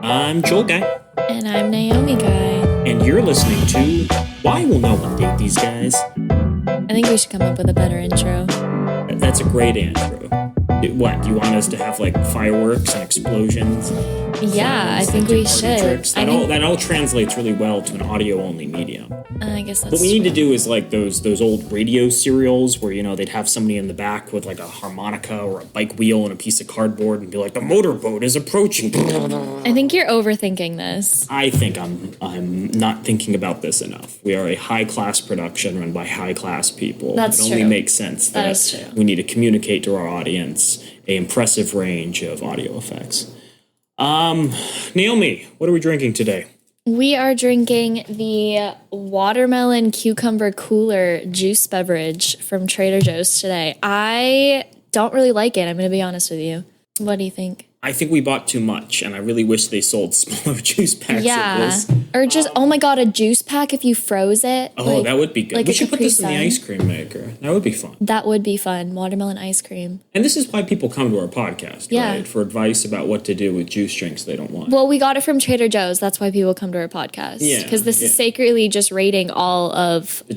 I'm Joel Guy. And I'm Naomi Guy. And you're listening to Why Will No One Date These Guys? I think we should come up with a better intro. That's a great intro. What, do you want us to have like fireworks and explosions? Yeah, I think we should. That all translates really well to an audio-only medium. I guess that's What we need to do is like those old radio serials where, you know, they'd have somebody in the back with like a harmonica or a bike wheel and a piece of cardboard and be like, the motorboat is approaching. I think you're overthinking this. I think I'm not thinking about this enough. We are a high-class production run by high-class people. That's true. It true. only makes sense that is true. We need to communicate to our audience an impressive range of audio effects. Naomi, what are we drinking today? We are drinking the watermelon cucumber cooler juice beverage from Trader Joe's today. I don't really like it. I'm going to be honest with you. What do you think? I think we bought too much, and I really wish they sold smaller juice packs of this. Or just, oh my God, a juice pack if you froze it. Oh, that would be good. Like we should put this in the ice cream maker. That would be fun. That would be fun. Watermelon ice cream. And this is why people come to our podcast, right? For advice about what to do with juice drinks they don't want. Well, we got it from Trader Joe's. That's why people come to our podcast. Yeah. Because this is sacredly just rating all of the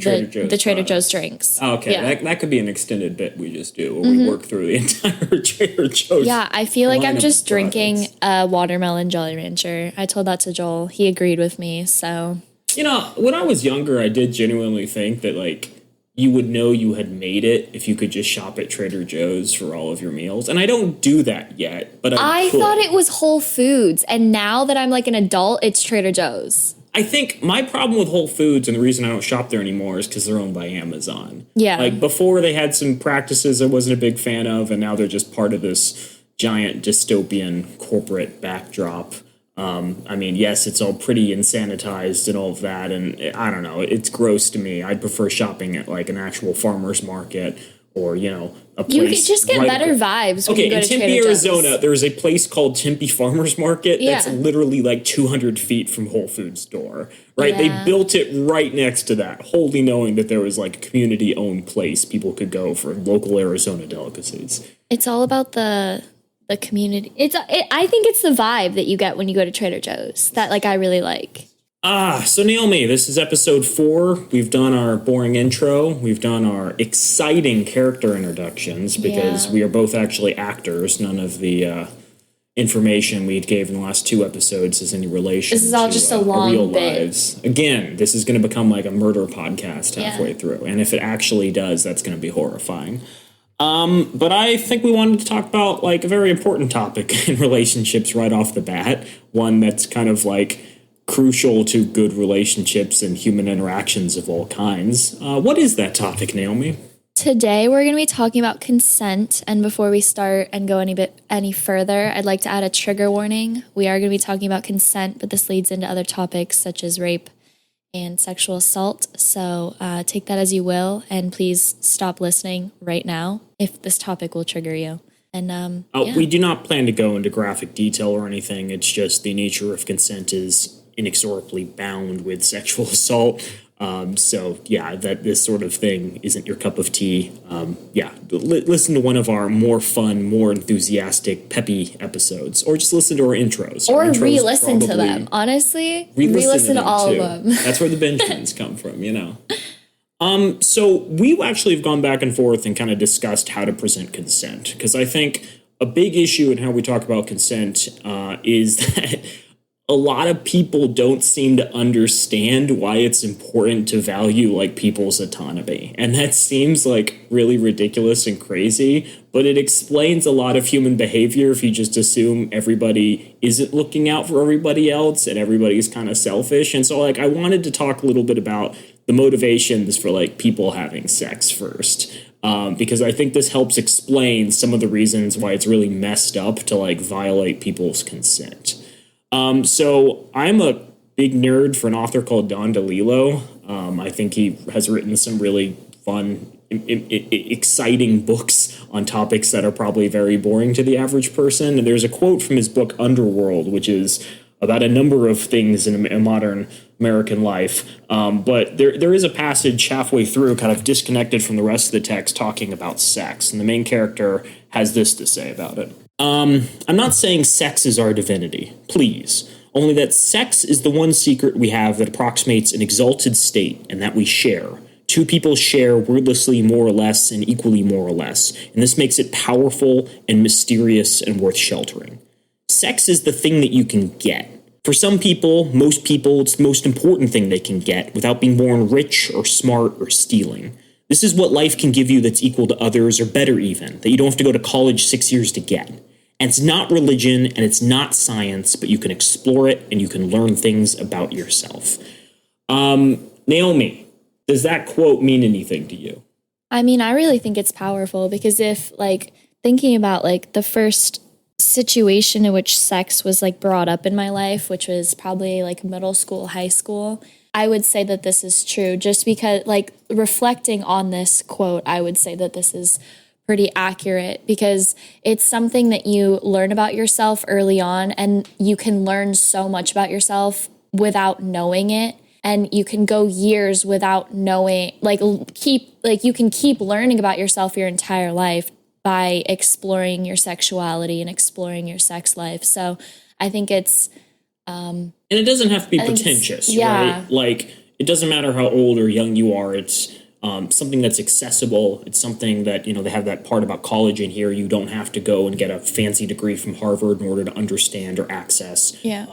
Trader Joe's drinks. Oh, okay. Yeah. That could be an extended bit we just do where we work through the entire Trader Joe's. Yeah, I feel like I'm just drinking a watermelon Jolly Rancher. I told that to Joel. He agreed with me, so. You know, when I was younger, I did genuinely think that, like, you would know you had made it if you could just shop at Trader Joe's for all of your meals. And I don't do that yet, but I could. Thought it was Whole Foods, and now that I'm like an adult, it's Trader Joe's. I think my problem with Whole Foods and the reason I don't shop there anymore is because they're owned by Amazon. Yeah. Like, before they had some practices I wasn't a big fan of, and now they're just part of this giant dystopian corporate backdrop. I mean, yes, it's all pretty insanitized and all of that, and I don't know, it's gross to me. I'd prefer shopping at like an actual farmer's market or, you know, a place. You could just get better vibes when you go to Trader Joe's. In Tempe, Arizona, there's a place called Tempe Farmer's Market that's literally like 200 feet from Whole Foods store, right? Yeah. They built it right next to that, wholly knowing that there was like a community-owned place people could go for local Arizona delicacies. It's all about the community. I think it's the vibe that you get when you go to Trader Joe's that like I really like. So Naomi, this is episode 4. We've done our boring intro. We've done our exciting character introductions because we are both actually actors. None of the information we gave in the last 2 episodes is any relation. This is all just a long real bit. lives. Again, this is going to become like a murder podcast halfway through, and if it actually does, that's going to be horrifying. But I think we wanted to talk about like a very important topic in relationships right off the bat. One that's kind of like crucial to good relationships and human interactions of all kinds. What is that topic, Naomi? Today we're going to be talking about consent. And before we start and go any further, I'd like to add a trigger warning. We are going to be talking about consent, but this leads into other topics such as rape and sexual assault. So take that as you will, and please stop listening right now if this topic will trigger you. And we do not plan to go into graphic detail or anything. It's just the nature of consent is inexorably bound with sexual assault. That this sort of thing isn't your cup of tea. Listen to one of our more fun, more enthusiastic, peppy episodes, or just listen to our intros. Or re-listen to them. Honestly, re-listen to all of them. That's where the Benjamins come from, you know. So we actually have gone back and forth and kind of discussed how to present consent, because I think a big issue in how we talk about consent is that a lot of people don't seem to understand why it's important to value like people's autonomy. And that seems like really ridiculous and crazy, but it explains a lot of human behavior if you just assume everybody isn't looking out for everybody else and everybody's kind of selfish. And so like I wanted to talk a little bit about the motivations for like people having sex first. Because I think this helps explain some of the reasons why it's really messed up to like violate people's consent. So I'm a big nerd for an author called Don DeLillo. I think he has written some really fun, exciting books on topics that are probably very boring to the average person. And there's a quote from his book Underworld, which is about a number of things in modern American life. But there is a passage halfway through, kind of disconnected from the rest of the text, talking about sex. And the main character has this to say about it. I'm not saying sex is our divinity, please. Only that sex is the one secret we have that approximates an exalted state and that we share. Two people share wordlessly more or less and equally more or less, and this makes it powerful and mysterious and worth sheltering. Sex is the thing that you can get. For some people, most people, it's the most important thing they can get without being born rich or smart or stealing. This is what life can give you that's equal to others or better even, that you don't have to go to college 6 years to get. And it's not religion and it's not science, but you can explore it and you can learn things about yourself. Naomi, does that quote mean anything to you? I mean, I really think it's powerful because if like thinking about like the first situation in which sex was like brought up in my life, which was probably like middle school, high school, I would say that this is true just because like reflecting on this quote, I would say that this is pretty accurate because it's something that you learn about yourself early on and you can learn so much about yourself without knowing it. And you can go years without knowing, you can keep learning about yourself your entire life by exploring your sexuality and exploring your sex life. So I think it's... and it doesn't have to be pretentious, right? Like, it doesn't matter how old or young you are. It's something that's accessible. It's something that, they have that part about college in here. You don't have to go and get a fancy degree from Harvard in order to understand or access. Yeah.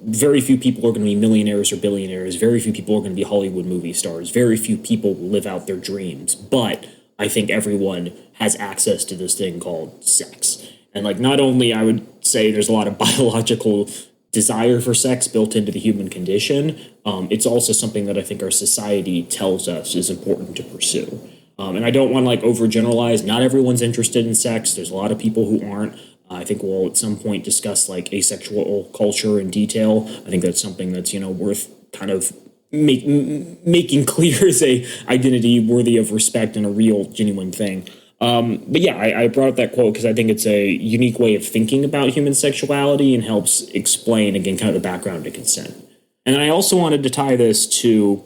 Very few people are going to be millionaires or billionaires. Very few people are going to be Hollywood movie stars. Very few people live out their dreams. But I think everyone has access to this thing called sex. And not only I would say there's a lot of biological desire for sex built into the human condition, it's also something that I think our society tells us is important to pursue. And I don't want to overgeneralize. Not everyone's interested in sex. There's a lot of people who aren't. I think we'll at some point discuss asexual culture in detail. I think that's something that's worth kind of making clear as a identity worthy of respect and a real genuine thing. But yeah, I brought up that quote because I think it's a unique way of thinking about human sexuality and helps explain, again, kind of the background to consent. And then I also wanted to tie this to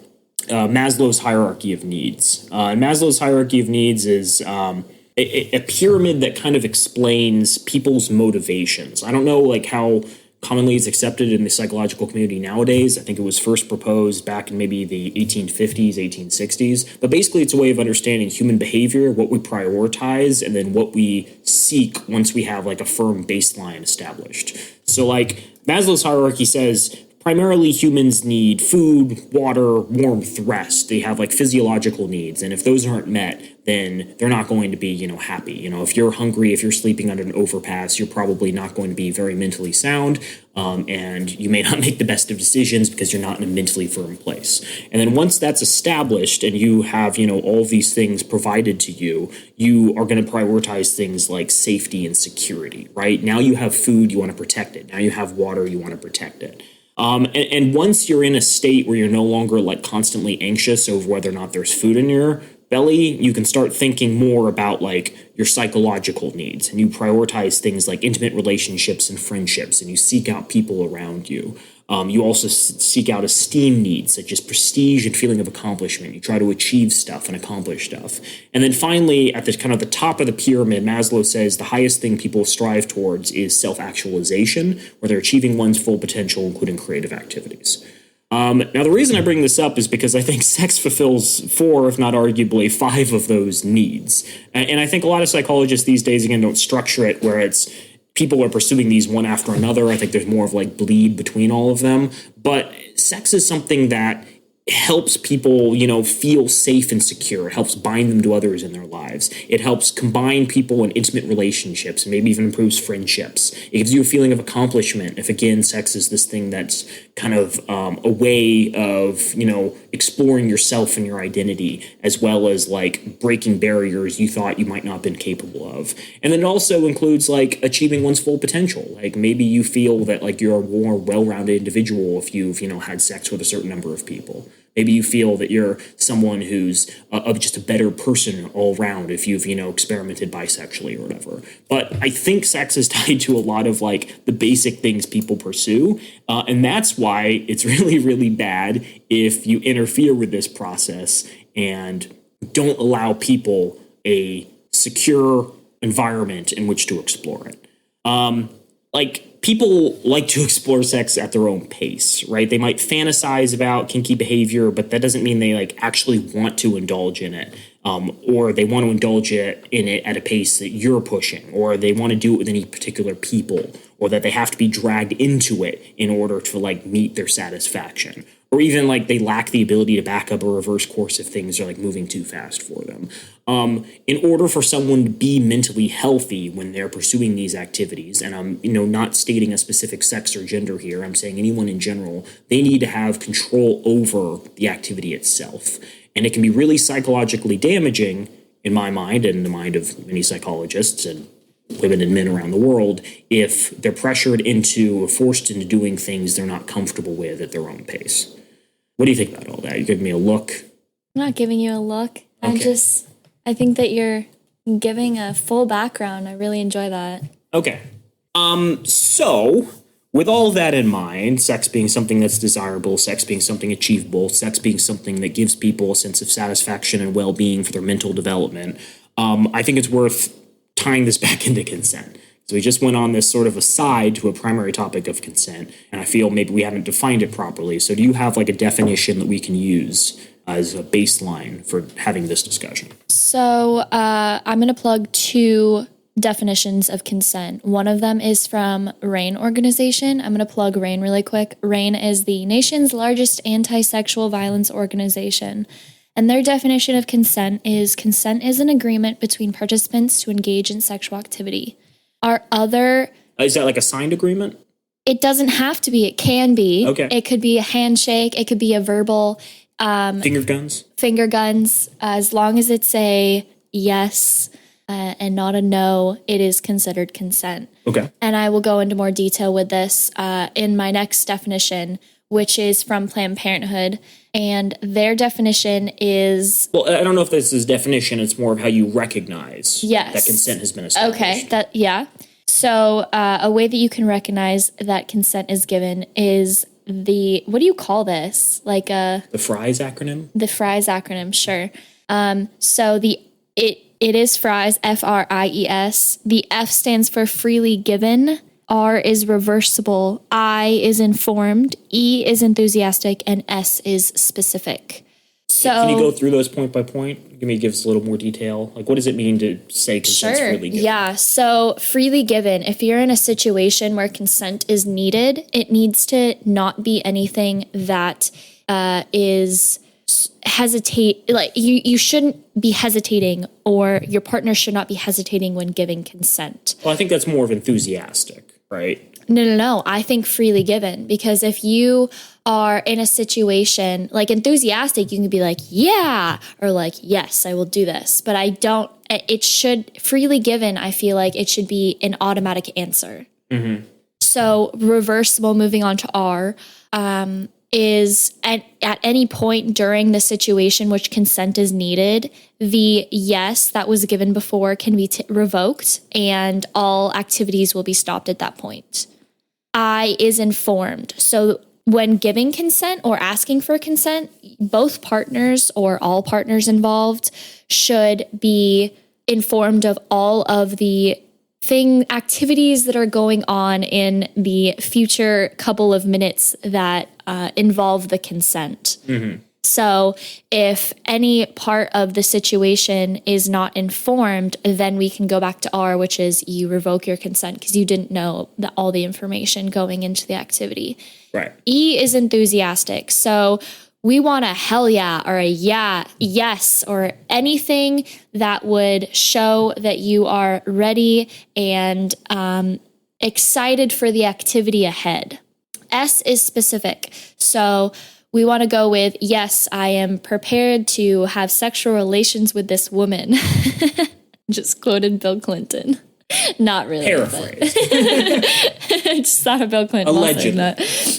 Maslow's hierarchy of needs. And Maslow's hierarchy of needs is a pyramid that kind of explains people's motivations. I don't know how commonly it's accepted in the psychological community nowadays. I think it was first proposed back in maybe the 1850s, 1860s. But basically, it's a way of understanding human behavior, what we prioritize, and then what we seek once we have a firm baseline established. So Maslow's hierarchy says primarily humans need food, water, warmth, rest. They have physiological needs. And if those aren't met, then they're not going to be, happy. If you're hungry, if you're sleeping under an overpass, you're probably not going to be very mentally sound. And you may not make the best of decisions because you're not in a mentally firm place. And then once that's established and you have, all these things provided to you, you are going to prioritize things like safety and security, right? Now you have food, you want to protect it. Now you have water, you want to protect it. And once you're in a state where you're no longer constantly anxious over whether or not there's food in your belly, you can start thinking more about your psychological needs, and you prioritize things like intimate relationships and friendships, and you seek out people around you. You also seek out esteem needs, such as prestige and feeling of accomplishment. You try to achieve stuff and accomplish stuff. And then finally, at the kind of the top of the pyramid, Maslow says the highest thing people strive towards is self-actualization, where they're achieving one's full potential, including creative activities. Now, the reason I bring this up is because I think sex fulfills 4, if not arguably 5 of those needs. And I think a lot of psychologists these days, again, don't structure it where it's people are pursuing these one after another. I think there's more of bleed between all of them. But sex is something that helps people, feel safe and secure. It helps bind them to others in their lives. It helps combine people in intimate relationships and maybe even improves friendships. It gives you a feeling of accomplishment. If, again, sex is this thing that's kind of a way of, exploring yourself and your identity, as well as breaking barriers you thought you might not have been capable of. And then it also includes achieving one's full potential. Maybe you feel that you're a more well-rounded individual if you've, had sex with a certain number of people. Maybe you feel that you're someone who's just a better person all around if you've, experimented bisexually or whatever. But I think sex is tied to a lot of the basic things people pursue. And that's why it's really, really bad if you interfere with this process and don't allow people a secure environment in which to explore it. Like, people like to explore sex at their own pace, right? They might fantasize about kinky behavior, but that doesn't mean they like actually want to indulge in it. Or they want to indulge in it at a pace that you're pushing, or they want to do it with any particular people, or that they have to be dragged into it in order to like meet their satisfaction. Or even like they lack the ability to back up or reverse course if things are like moving too fast for them. In order for someone to be mentally healthy when they're pursuing these activities, and I'm not stating a specific sex or gender here, I'm saying anyone in general, they need to have control over the activity itself. And it can be really psychologically damaging, in my mind and in the mind of many psychologists and women and men around the world, if they're pressured into or forced into doing things they're not comfortable with at their own pace. What do you think about all that? You giving me a look? I'm not giving you a look. Okay. I think that you're giving a full background. I really enjoy that. Okay. So, with all that in mind, sex being something that's desirable, sex being something achievable, sex being something that gives people a sense of satisfaction and well-being for their mental development, I think it's worth tying this back into consent. So we just went on this sort of aside to a primary topic of consent, and I feel maybe we haven't defined it properly. So do you have like a definition that we can use as a baseline for having this discussion? So I'm going to plug two definitions of consent. One of them is from RAINN organization. I'm going to plug RAINN really quick. RAINN is the nation's largest anti-sexual violence organization. And their definition of consent is an agreement between participants to engage in sexual activity. Is that like a signed agreement? It doesn't have to be. It can be. Okay. It could be a handshake. It could be a verbal. Finger guns? Finger guns. As long as it's a yes and not a no, it is considered consent. Okay. And I will go into more detail with this in my next definition, which is from Planned Parenthood. And their definition is... Well, I don't know if this is definition. It's more of how you recognize that consent has been established. Okay, yeah. So a way that you can recognize that consent is given is what do you call this? Like the FRIES acronym? The FRIES acronym, sure. So it is FRIES, FRIES. The F stands for freely given. R is reversible, I is informed, E is enthusiastic, and S is specific. So can you go through those point by point? Give us a little more detail. Like, what does it mean to say consent's freely given? Yeah, so freely given, if you're in a situation where consent is needed, it needs to not be anything that is hesitate, like you shouldn't be hesitating, or your partner should not be hesitating when giving consent. Well, I think that's more of enthusiastic, right? No. I think freely given, because if you are in a situation like enthusiastic, you can be like, yeah, or like, yes, I will do this. But it should freely given. I feel like it should be an automatic answer. Mm-hmm. So reversible, moving on to R, is at any point during the situation which consent is needed, the yes that was given before can be revoked and all activities will be stopped at that point. I is informed. So when giving consent or asking for consent, both partners or all partners involved should be informed of all of the activities that are going on in the future couple of minutes that involve the consent. Mm-hmm. So if any part of the situation is not informed, then we can go back to R, which is you revoke your consent because you didn't know all the information going into the activity. Right. E is enthusiastic. So we want a hell yeah or a yeah, yes, or anything that would show that you are ready and excited for the activity ahead. S is specific. So we want to go with, yes, I am prepared to have sexual relations with this woman. Just quoted Bill Clinton. Not really. Paraphrased. I just thought of Bill Clinton.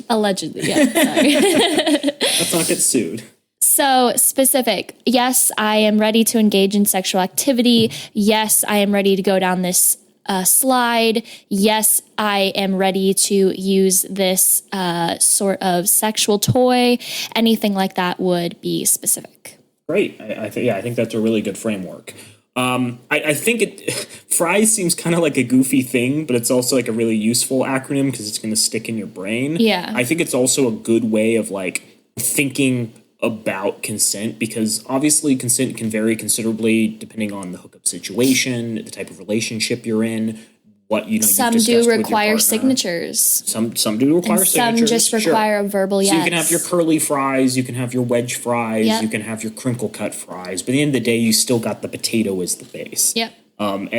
Allegedly, yeah. Sorry. Let's not get sued. So specific. Yes, I am ready to engage in sexual activity. Yes, I am ready to go down this slide. Yes, I am ready to use this sort of sexual toy. Anything like that would be specific. Great. I think that's a really good framework. I think fries seems kind of like a goofy thing, but it's also like a really useful acronym because it's going to stick in your brain. Yeah. I think it's also a good way of like thinking about consent, because obviously consent can vary considerably depending on the hookup situation, the type of relationship you're in, what some do require signatures. Some do require signatures. Some just require a verbal yes. So you can have your curly fries, you can have your wedge fries, yep. you can have your crinkle cut fries, but at the end of the day, you still got the potato as the base. Yep. And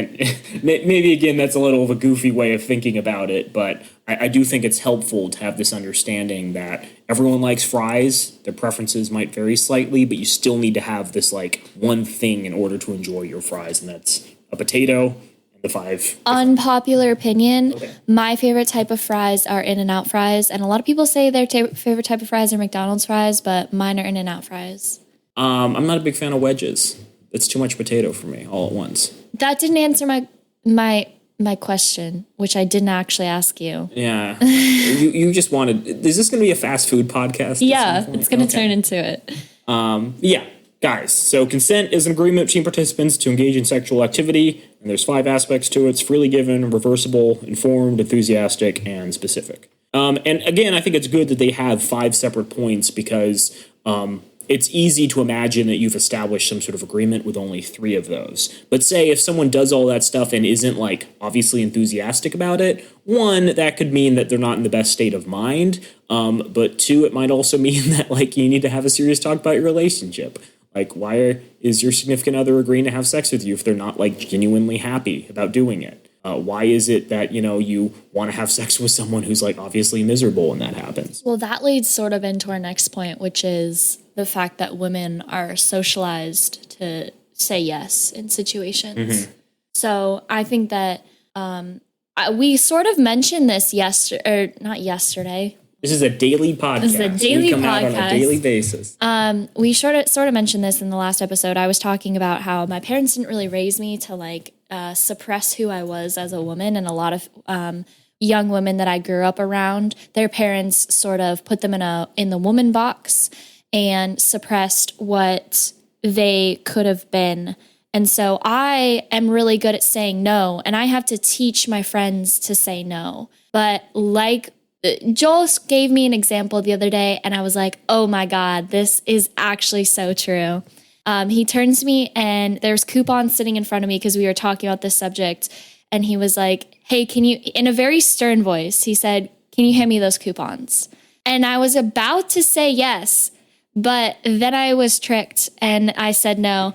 maybe, again, that's a little of a goofy way of thinking about it, but I do think it's helpful to have this understanding that everyone likes fries. Their preferences might vary slightly, but you still need to have this, like, one thing in order to enjoy your fries, and that's a potato and the five. Unpopular opinion, okay. My favorite type of fries are In-N-Out fries, and a lot of people say their favorite type of fries are McDonald's fries, but mine are In-N-Out fries. I'm not a big fan of wedges. It's too much potato for me all at once. That didn't answer my question, which I didn't actually ask you. Yeah. you just wanted... Is this going to be a fast food podcast? Yeah, it's going to turn into it. Yeah, guys. So consent is an agreement between participants to engage in sexual activity, and there's 5 aspects to it. It's freely given, reversible, informed, enthusiastic, and specific. And again, I think it's good that they have 5 separate points because... it's easy to imagine that you've established some sort of agreement with only 3 of those. But say if someone does all that stuff and isn't, like, obviously enthusiastic about it, 1, that could mean that they're not in the best state of mind. But 2, it might also mean that, like, you need to have a serious talk about your relationship. Like, why is your significant other agreeing to have sex with you if they're not, like, genuinely happy about doing it? Why is it that, you want to have sex with someone who's, like, obviously miserable when that happens? Well, that leads sort of into our next point, which is the fact that women are socialized to say yes in situations. Mm-hmm. So I think that we sort of mentioned this not yesterday. This is a daily podcast. This is a daily we come podcast. Out on a daily basis. We sort of mentioned this in the last episode. I was talking about how my parents didn't really raise me to, like, suppress who I was as a woman, and a lot of young women that I grew up around, their parents sort of put them in the woman box and suppressed what they could have been. And so I am really good at saying no, and I have to teach my friends to say no. But like Joel gave me an example the other day, and I was like, oh my God, this is actually so true. He turns to me, and there's coupons sitting in front of me because we were talking about this subject. And he was like, hey, can you, in a very stern voice, he said, can you hand me those coupons? And I was about to say yes, but then I was tricked and I said no,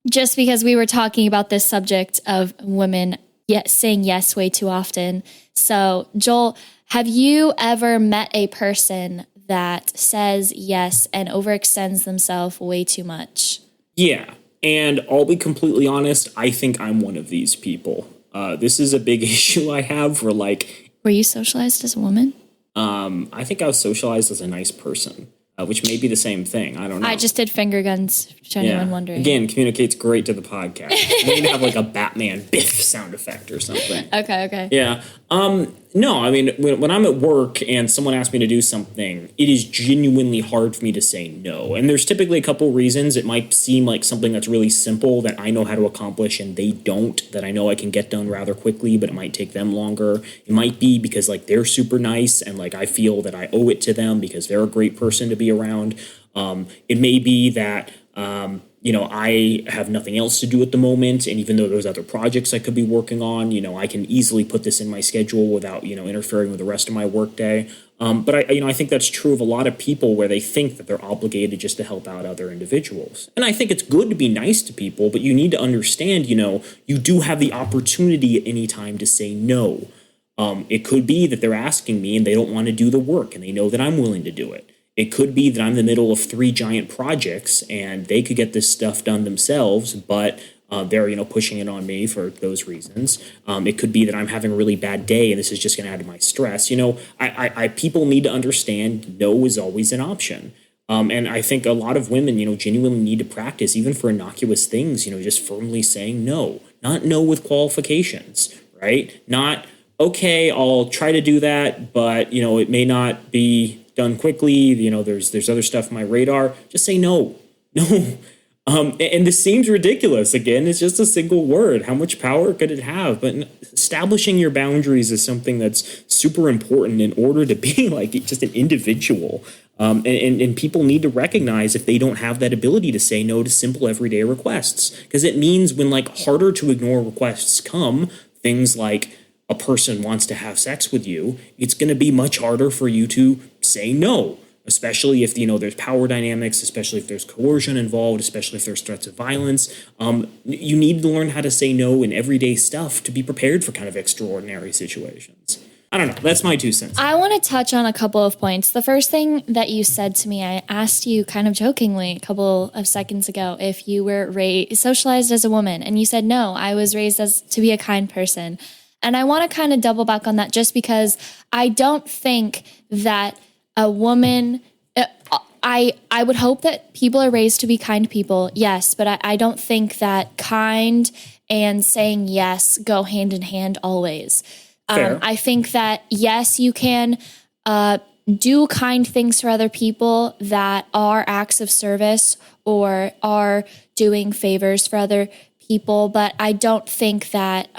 just because we were talking about this subject of women saying yes way too often. So, Joel, have you ever met a person that says yes and overextends themselves way too much? Yeah, and I'll be completely honest, I think I'm one of these people. This is a big issue I have where, like... Were you socialized as a woman? I think I was socialized as a nice person. Which may be the same thing. I don't know. I just did finger guns, to anyone wondering. Again, communicates great to the podcast. We need to have like a Batman biff sound effect or something. Okay. Yeah. No, I mean, when I'm at work and someone asks me to do something, it is genuinely hard for me to say no. And there's typically a couple reasons. It might seem like something that's really simple that I know how to accomplish and they don't, that I know I can get done rather quickly, but it might take them longer. It might be because like they're super nice and like I feel that I owe it to them because they're a great person to be around. It may be that, I have nothing else to do at the moment. And even though there's other projects I could be working on, I can easily put this in my schedule without, interfering with the rest of my workday. But I think that's true of a lot of people where they think that they're obligated just to help out other individuals. And I think it's good to be nice to people, but you need to understand, you do have the opportunity at any time to say no. It could be that they're asking me and they don't want to do the work and they know that I'm willing to do it. It could be that I'm in the middle of 3 giant projects and they could get this stuff done themselves, but they're, pushing it on me for those reasons. It could be that I'm having a really bad day and this is just going to add to my stress. People need to understand no is always an option. And I think a lot of women, genuinely need to practice, even for innocuous things, just firmly saying no, not no with qualifications, right? Not, okay, I'll try to do that, but, it may not be done quickly. There's other stuff on my radar. Just say no. And this seems ridiculous. Again, it's just a single word. How much power could it have? But establishing your boundaries is something that's super important in order to be like just an individual. And people need to recognize if they don't have that ability to say no to simple everyday requests, because it means when like harder to ignore requests come, things like a person wants to have sex with you, it's going to be much harder for you to say no. Especially if, there's power dynamics, especially if there's coercion involved, especially if there's threats of violence. You need to learn how to say no in everyday stuff to be prepared for kind of extraordinary situations. I don't know. That's my 2 cents. I want to touch on a couple of points. The first thing that you said to me, I asked you kind of jokingly a couple of seconds ago if you were socialized as a woman. And you said, no, I was raised to be a kind person. And I want to kind of double back on that just because I don't think that a woman, I would hope that people are raised to be kind people, yes, but I don't think that kind and saying yes go hand in hand always. I think that, yes, you can do kind things for other people that are acts of service or are doing favors for other people, but I don't think that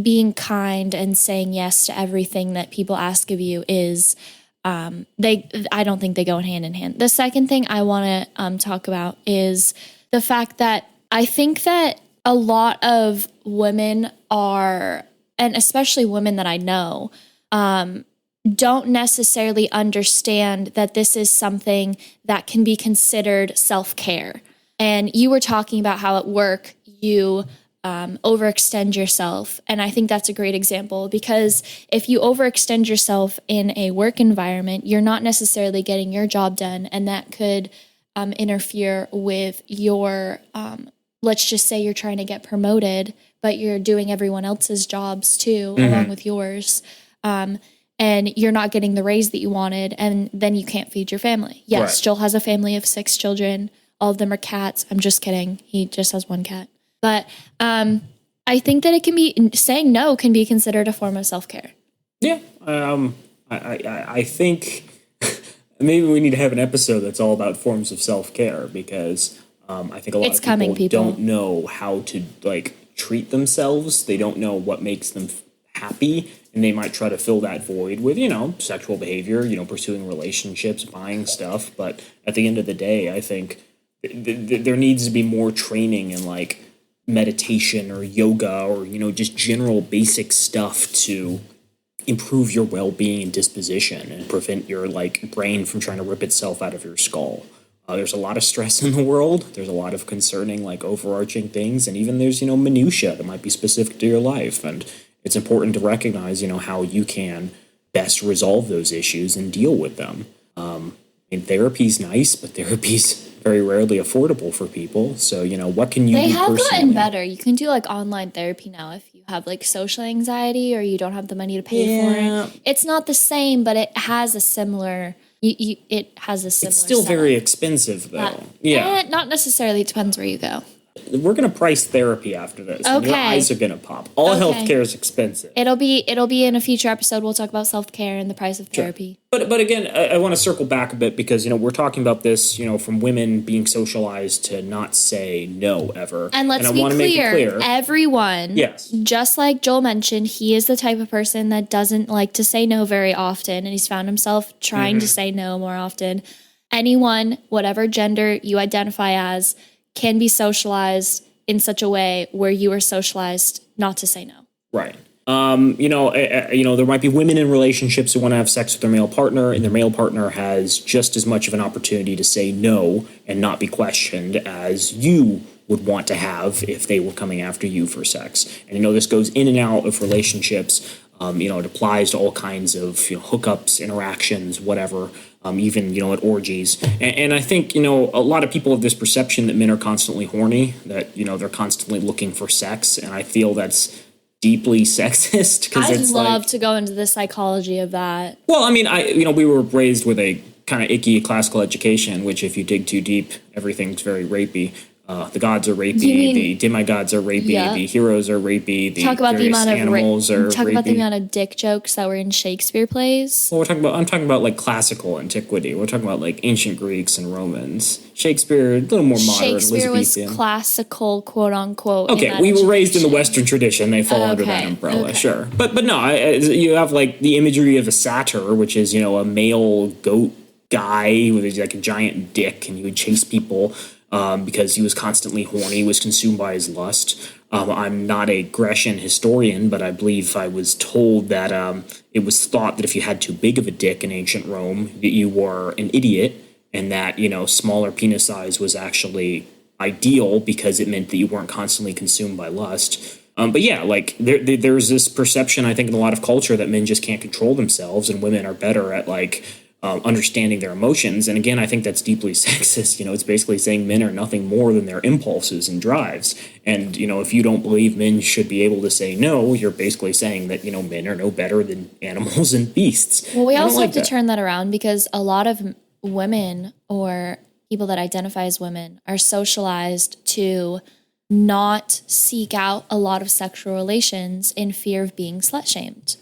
being kind and saying yes to everything that people ask of you is... I don't think they go hand in hand. The second thing I want to talk about is the fact that I think that a lot of women are, and especially women that I know, don't necessarily understand that this is something that can be considered self-care. And you were talking about how at work you overextend yourself. And I think that's a great example because if you overextend yourself in a work environment, you're not necessarily getting your job done. And that could interfere with your, let's just say you're trying to get promoted, but you're doing everyone else's jobs too, along with yours. And you're not getting the raise that you wanted. And then you can't feed your family. Yes, right. Joel has a family of 6 children. All of them are cats. I'm just kidding. He just has 1 cat. But I think that saying no can be considered a form of self-care. Yeah. I think maybe we need to have an episode that's all about forms of self-care because I think a lot of people don't know how to treat themselves. They don't know what makes them happy. And they might try to fill that void with, sexual behavior, pursuing relationships, buying stuff. But at the end of the day, I think there needs to be more training in meditation or yoga or, just general basic stuff to improve your well-being and disposition and prevent your brain from trying to rip itself out of your skull. There's a lot of stress in the world. There's a lot of concerning overarching things. And even there's, minutia that might be specific to your life. And it's important to recognize, how you can best resolve those issues and deal with them. Therapy's nice, but therapy's very rarely affordable for people. So, what can you do personally? They have gotten better. You can do online therapy now if you have social anxiety or you don't have the money to pay for it. It's not the same, but it has a similar... It has a similar It's still setup. Very expensive, though. Not necessarily. It depends where you go. We're going to price therapy after this. Okay. And your eyes are going to pop. All healthcare is expensive. It'll be in a future episode. We'll talk about self-care and the price of therapy. Sure. But again, I want to circle back a bit because, we're talking about this, from women being socialized to not say no ever. And let's be clear, everyone, yes, just like Joel mentioned, he is the type of person that doesn't like to say no very often. And he's found himself trying to say no more often. Anyone, whatever gender you identify as, can be socialized in such a way where you are socialized not to say no. Right. There might be women in relationships who want to have sex with their male partner, and their male partner has just as much of an opportunity to say no and not be questioned as you would want to have if they were coming after you for sex. And, this goes in and out of relationships. It applies to all kinds of hookups, interactions, whatever, even, at orgies. And I think, a lot of people have this perception that men are constantly horny, that, they're constantly looking for sex. And I feel that's deeply sexist. I'd love to go into the psychology of that. Well, we were raised with a kind of icky classical education, which if you dig too deep, everything's very rapey. The gods are rapey, the demigods are rapey, the heroes are rapey, the talk about the amount of animals are talk rapey. about the amount of dick jokes that were in Shakespeare plays. Well, I'm talking about like classical antiquity. We're talking about like ancient Greeks and Romans. Shakespeare, a little more modern. Shakespeare was Elizabethan. Classical, quote unquote. Okay, we were raised in the Western tradition. They fall under that umbrella, sure. But no, you have like the imagery of a satyr, which is, a male goat guy with like a giant dick, and he would chase people because he was constantly horny, was consumed by his lust. I'm not a Grecian historian, but I believe I was told that it was thought that if you had too big of a dick in ancient Rome, that you were an idiot, and that, smaller penis size was actually ideal because it meant that you weren't constantly consumed by lust. But yeah, like there's this perception, I think, in a lot of culture that men just can't control themselves and women are better at like understanding their emotions. And again, I think that's deeply sexist. It's basically saying men are nothing more than their impulses and drives. And, if you don't believe men should be able to say no, you're basically saying that, men are no better than animals and beasts. Well, we also have to turn that around because a lot of women or people that identify as women are socialized to not seek out a lot of sexual relations in fear of being slut-shamed.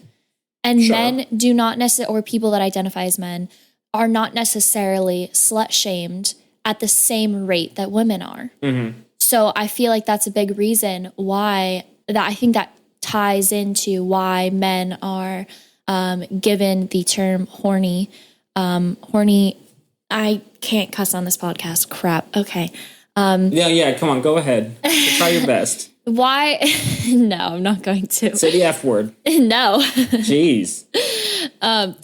And men do not necessarily, or people that identify as men, are not necessarily slut-shamed at the same rate that women are. Mm-hmm. So I feel like that's a big reason why, that I think that ties into why men are given the term horny. Horny, I can't cuss on this podcast. Crap. Okay. Yeah, come on, go ahead. Try your best. Why? No, I'm not going to. Say the F word. No. Jeez.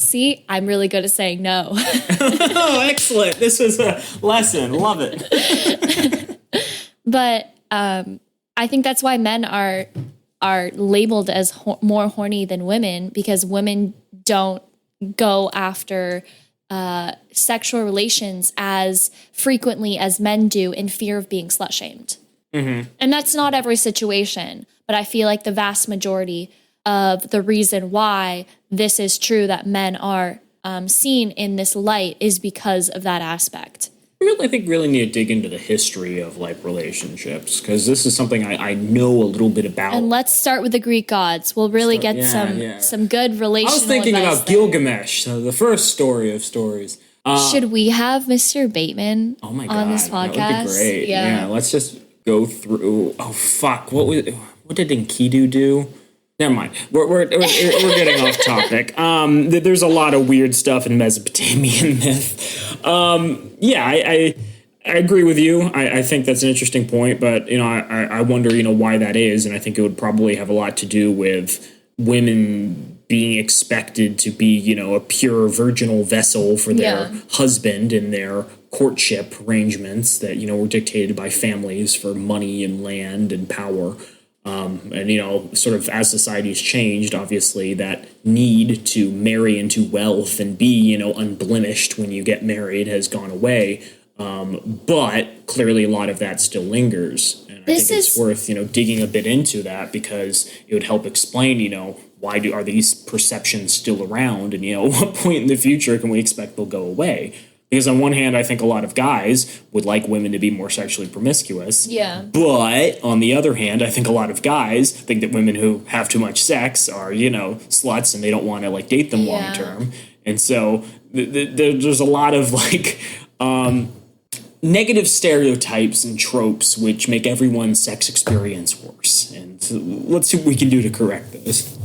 See, I'm really good at saying no. Oh, excellent. This was a lesson. Love it. But I think that's why men are labeled as more horny than women, because women don't go after sexual relations as frequently as men do in fear of being slut-shamed. Mm-hmm. And that's not every situation, but I feel like the vast majority of the reason why this is true, that men are seen in this light, is because of that aspect. I think really need to dig into the history of like relationships, because this is something I know a little bit about. And let's start with the Greek gods. We'll really get some good relational. I was thinking about Gilgamesh, the first story of stories. Should we have Mr. Bateman on this podcast? That would be great. Yeah, let's just go through. Oh fuck! What did Enkidu do? Never mind. We're getting off topic. There's a lot of weird stuff in Mesopotamian myth. I agree with you. I think that's an interesting point, but I wonder why that is, and I think it would probably have a lot to do with women being expected to be a pure virginal vessel for their husband in their courtship arrangements that were dictated by families for money and land and power. And sort of as society's changed, obviously that need to marry into wealth and be unblemished when you get married has gone away. But clearly a lot of that still lingers. And I think it's worth, digging a bit into that, because it would help explain, why are these perceptions still around, and, at what point in the future can we expect they'll go away? Because on one hand, I think a lot of guys would like women to be more sexually promiscuous. Yeah. But on the other hand, I think a lot of guys think that women who have too much sex are, sluts, and they don't want to date them long term. And so there's a lot of negative stereotypes and tropes which make everyone's sex experience worse. And so let's see what we can do to correct those.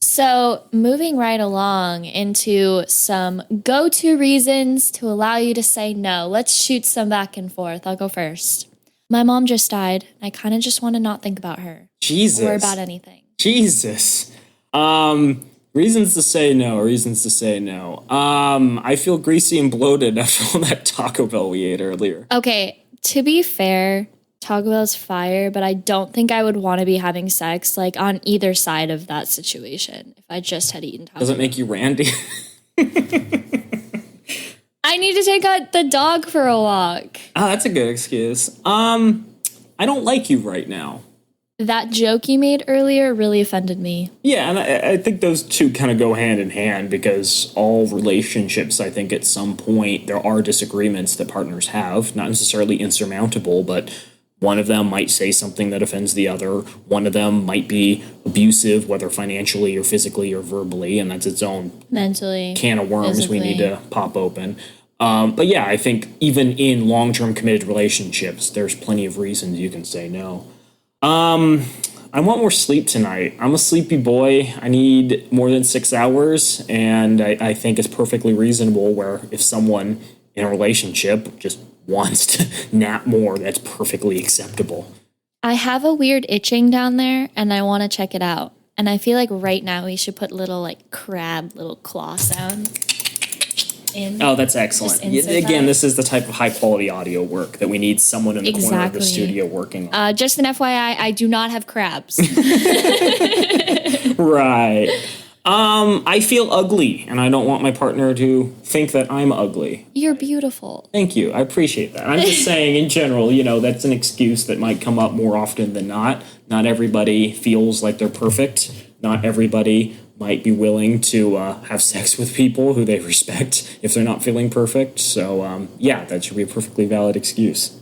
So moving right along into some go-to reasons to allow you to say no. Let's shoot some back and forth. I'll go first. My mom just died. I kind of just want to not think about her. Jesus. Or about anything. Jesus. Reasons to say no. I feel greasy and bloated after all that Taco Bell we ate earlier. Okay, to be fair, Taco Bell's fire, but I don't think I would want to be having sex on either side of that situation if I just had eaten Taco Bell. Does it make you randy? I need to take out the dog for a walk. Oh, that's a good excuse. I don't like you right now. That joke you made earlier really offended me. Yeah, and I think those two kind of go hand in hand, because all relationships, I think at some point, there are disagreements that partners have, not necessarily insurmountable, but One of them might say something that offends the other. One of them might be abusive, whether financially or physically or verbally, and that's its own mentally can of worms physically. we need to pop open. But yeah, I think even in long-term committed relationships, there's plenty of reasons you can say no. I want more sleep tonight. I'm a sleepy boy. I need more than 6 hours, and I think it's perfectly reasonable where if someone in a relationship just wants to nap more, that's perfectly acceptable. I have a weird itching down there, and I want to check it out. And I feel like right now we should put little like crab little claw sound in. Oh, that's excellent. Again, this is the type of high quality audio work that we need someone in the corner of the studio working on. Just an FYI, I do not have crabs. Right. I feel ugly, and I don't want my partner to think that I'm ugly. You're beautiful. Thank you. I appreciate that. I'm just saying, in general, that's an excuse that might come up more often than not. Not everybody feels like they're perfect. Not everybody might be willing to have sex with people who they respect if they're not feeling perfect. So, yeah, that should be a perfectly valid excuse.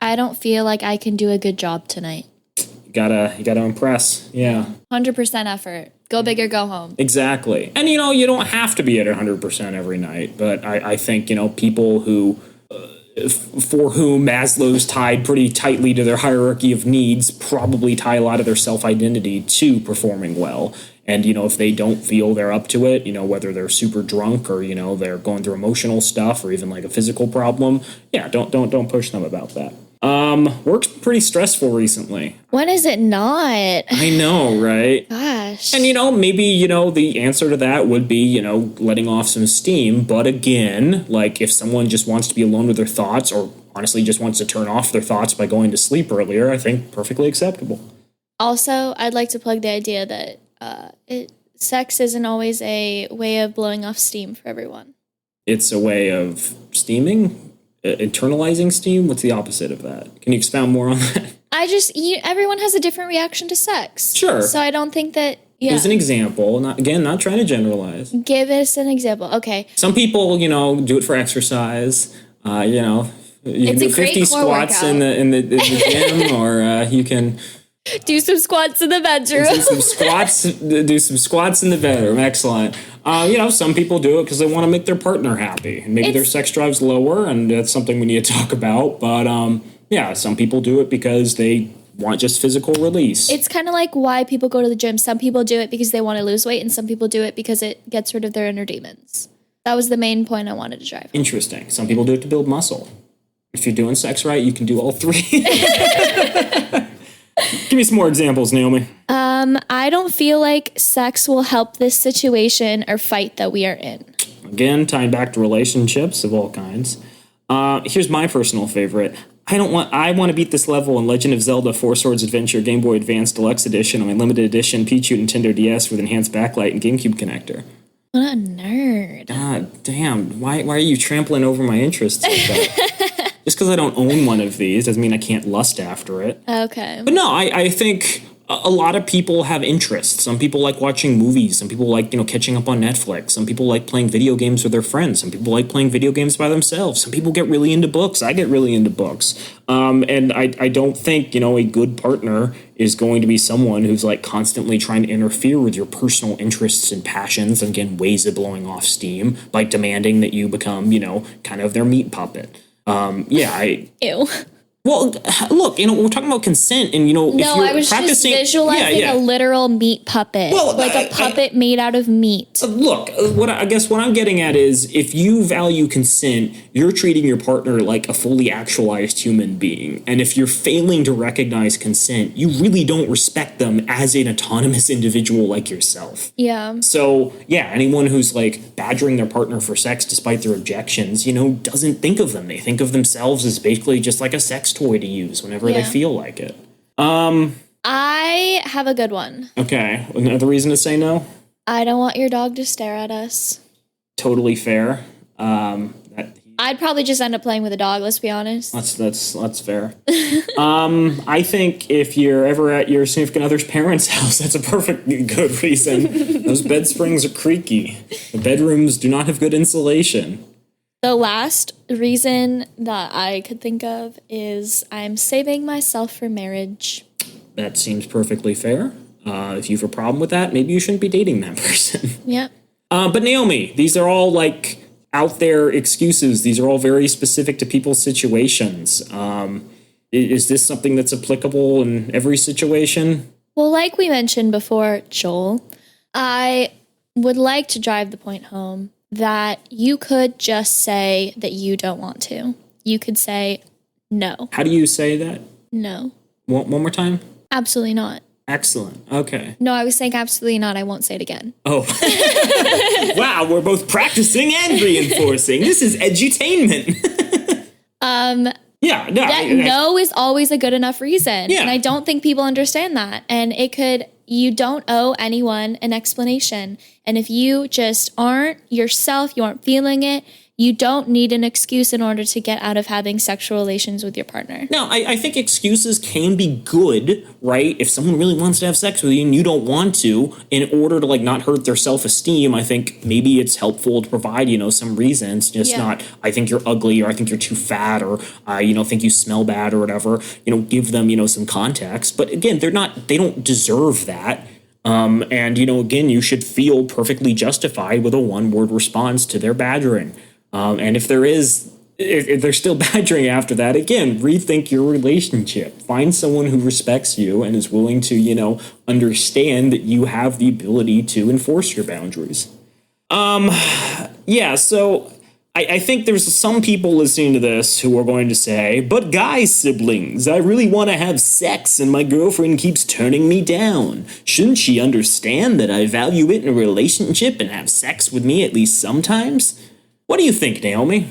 I don't feel like I can do a good job tonight. You gotta impress. Yeah. 100% effort. Go big or go home. Exactly. And, you don't have to be at 100% every night. But I think, people who, for whom Maslow's tied pretty tightly to their hierarchy of needs, probably tie a lot of their self-identity to performing well. And, if they don't feel they're up to it, whether they're super drunk or, they're going through emotional stuff or even like a physical problem, yeah, don't push them about that. Work's pretty stressful recently. When is it not? I know, right? Gosh. And, maybe, the answer to that would be, letting off some steam. But again, like if someone just wants to be alone with their thoughts or honestly just wants to turn off their thoughts by going to sleep earlier, I think perfectly acceptable. Also, I'd like to plug the idea that sex isn't always a way of blowing off steam for everyone. It's a way of steaming? Internalizing steam? What's the opposite of that? Can you expound more on that? Everyone has a different reaction to sex. Sure. So I don't think that, Here's an example. Not trying to generalize. Give us an example. Okay. Some people, do it for exercise. You can do 50 squats in the gym, or you can do some squats in the bedroom. Do some squats in the bedroom. Excellent. Some people do it because they want to make their partner happy, and maybe their sex drive's lower, and that's something we need to talk about. But some people do it because they want just physical release. It's kind of like why people go to the gym. Some people do it because they want to lose weight, and some people do it because it gets rid of their inner demons. That was the main point I wanted to drive home. Interesting. Some people do it to build muscle. If you're doing sex right, you can do all three. Give me some more examples, Naomi. I don't feel like sex will help this situation or fight that we are in. Again, tying back to relationships of all kinds. Here's my personal favorite. I want to beat this level in Legend of Zelda 4 Swords Adventure Game Boy Advance Deluxe Edition on my limited edition Pichu Nintendo DS with enhanced backlight and GameCube connector. What a nerd. God damn. Why are you trampling over my interests like that? Just because I don't own one of these doesn't mean I can't lust after it. Okay. But no, I think a lot of people have interests. Some people like watching movies. Some people like, catching up on Netflix. Some people like playing video games with their friends. Some people like playing video games by themselves. Some people get really into books. I get really into books. And I don't think, a good partner is going to be someone who's like constantly trying to interfere with your personal interests and passions and again, ways of blowing off steam by demanding that you become, kind of their meat puppet. Ew. Well, look, we're talking about consent, and, if you're I was practicing... just visualizing a literal meat puppet. Well, like a puppet made out of meat. Look, what I'm getting at is, if you value consent, you're treating your partner like a fully actualized human being. And if you're failing to recognize consent, you really don't respect them as an autonomous individual like yourself. Yeah. So, yeah, anyone who's, like, badgering their partner for sex despite their objections, doesn't think of them. They think of themselves as basically just like a sex toy to use whenever they feel like it. I have a good one. Okay. Another reason to say no? I don't want your dog to stare at us. Totally fair. I'd probably just end up playing with a dog, let's be honest. That's fair. I think if you're ever at your significant other's parents' house, that's a perfectly good reason. Those bed springs are creaky. The bedrooms do not have good insulation. The last reason that I could think of is I'm saving myself for marriage. That seems perfectly fair. If you have a problem with that, maybe you shouldn't be dating that person. Yep. But Naomi, these are all like out there excuses. These are all very specific to people's situations. Is this something that's applicable in every situation? Well, like we mentioned before, Joel, I would like to drive the point home that you could just say that you don't want to. You could say no. How do you say that? No. One more time? Absolutely not. Excellent. Okay. No, I was saying absolutely not. I won't say it again. Oh. Wow, we're both practicing and reinforcing. This is edutainment. Yeah, no. No is always a good enough reason. Yeah. And I don't think people understand that. And you don't owe anyone an explanation. And if you just aren't yourself, you aren't feeling it, you don't need an excuse in order to get out of having sexual relations with your partner. No, I think excuses can be good, right? If someone really wants to have sex with you and you don't want to, in order to like not hurt their self-esteem, I think maybe it's helpful to provide, some reasons, just not, I think you're ugly, or I think you're too fat, or, think you smell bad or whatever, give them, some context. But again, they don't deserve that. And, again, you should feel perfectly justified with a one-word response to their badgering. And if they're still badgering after that, again, rethink your relationship. Find someone who respects you and is willing to, understand that you have the ability to enforce your boundaries. So I think there's some people listening to this who are going to say, but guys, siblings, I really want to have sex and my girlfriend keeps turning me down. Shouldn't she understand that I value it in a relationship and have sex with me at least sometimes? What do you think, Naomi?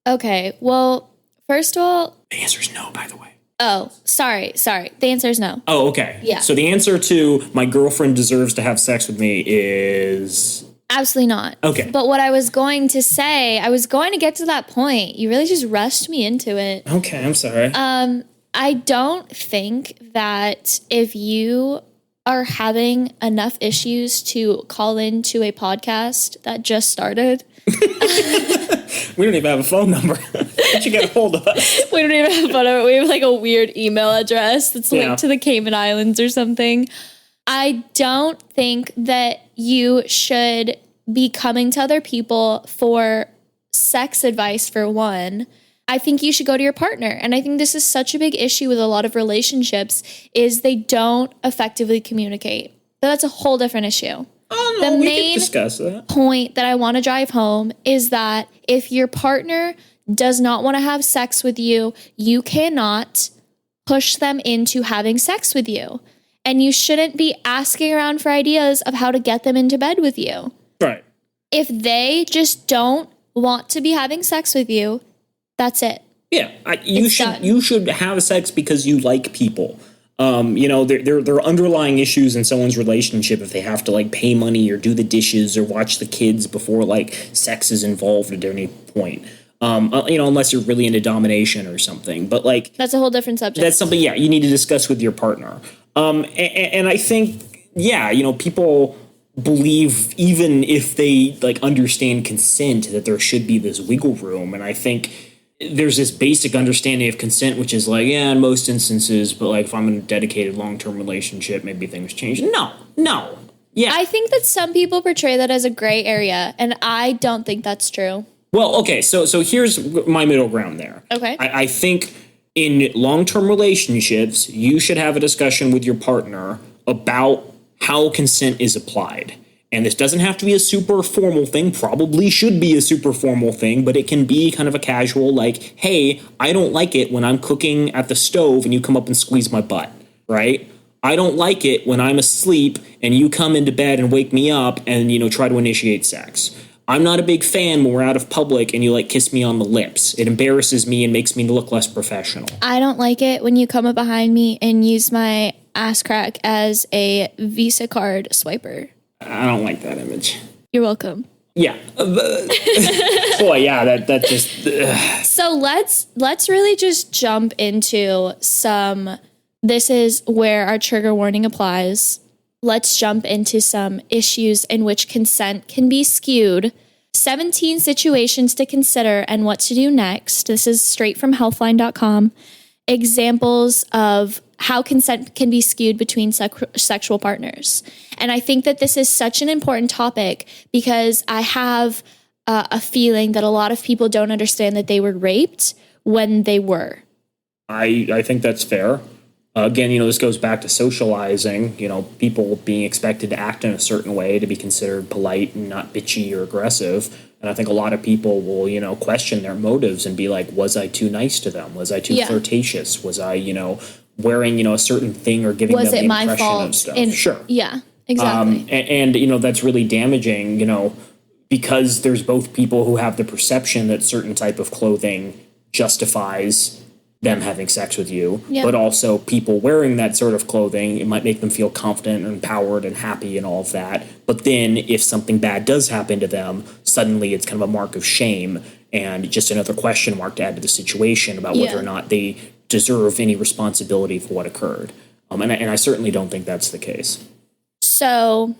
Okay, well, first of all... The answer is no, by the way. Oh, sorry. The answer is no. Oh, okay. Yeah. So the answer to my girlfriend deserves to have sex with me is... Absolutely not. Okay. But what I was going to say, I was going to get to that point. You really just rushed me into it. Okay, I'm sorry. I don't think that if you are having enough issues to call into a podcast that just started... We don't even have a phone number. How'd you get a hold of us? We don't even have a phone number. We have like a weird email address that's linked to the Cayman Islands or something. I don't think that you should be coming to other people for sex advice, for one. I think you should go to your partner. And I think this is such a big issue with a lot of relationships is they don't effectively communicate. But that's a whole different issue. Oh, no, we can discuss that. Point that I want to drive home is that if your partner does not want to have sex with you, you cannot push them into having sex with you. And you shouldn't be asking around for ideas of how to get them into bed with you. Right. If they just don't want to be having sex with you, that's it. Yeah, you should have sex because you like people. There are underlying issues in someone's relationship if they have to like pay money or do the dishes or watch the kids before like sex is involved at any point. Unless you're really into domination or something. But like that's a whole different subject. That's something, you need to discuss with your partner. And I think, people believe even if they like understand consent that there should be this wiggle room. And I think there's this basic understanding of consent, which is like, yeah, in most instances, but like if I'm in a dedicated long-term relationship, maybe things change. No. Yeah. I think that some people portray that as a gray area, and I don't think that's true. Well, okay, so here's my middle ground there. Okay. I think in long-term relationships, you should have a discussion with your partner about how consent is applied. And this doesn't have to be a super formal thing, probably should be a super formal thing, but it can be kind of a casual like, hey, I don't like it when I'm cooking at the stove and you come up and squeeze my butt, right? I don't like it when I'm asleep and you come into bed and wake me up and, try to initiate sex. I'm not a big fan when we're out of public and you like kiss me on the lips. It embarrasses me and makes me look less professional. I don't like it when you come up behind me and use my ass crack as a Visa card swiper. I don't like that image. You're welcome. Yeah. Boy, yeah, that just... So let's really just jump into this is where our trigger warning applies. Let's jump into some issues in which consent can be skewed. 17 situations to consider and what to do next. This is straight from healthline.com. Examples of how consent can be skewed between sexual partners. And I think that this is such an important topic because I have a feeling that a lot of people don't understand that they were raped when they were. I think that's fair. Again, this goes back to socializing, people being expected to act in a certain way to be considered polite and not bitchy or aggressive. And I think a lot of people will, question their motives and be like, was I too nice to them? Was I too flirtatious? Was I, wearing, a certain thing or giving them the impression of stuff? Sure. Yeah, exactly. And that's really damaging, because there's both people who have the perception that certain type of clothing justifies them having sex with you, but also people wearing that sort of clothing, it might make them feel confident and empowered and happy and all of that. But then if something bad does happen to them, suddenly it's kind of a mark of shame and just another question mark to add to the situation about whether or not they deserve any responsibility for what occurred. And I certainly don't think that's the case. So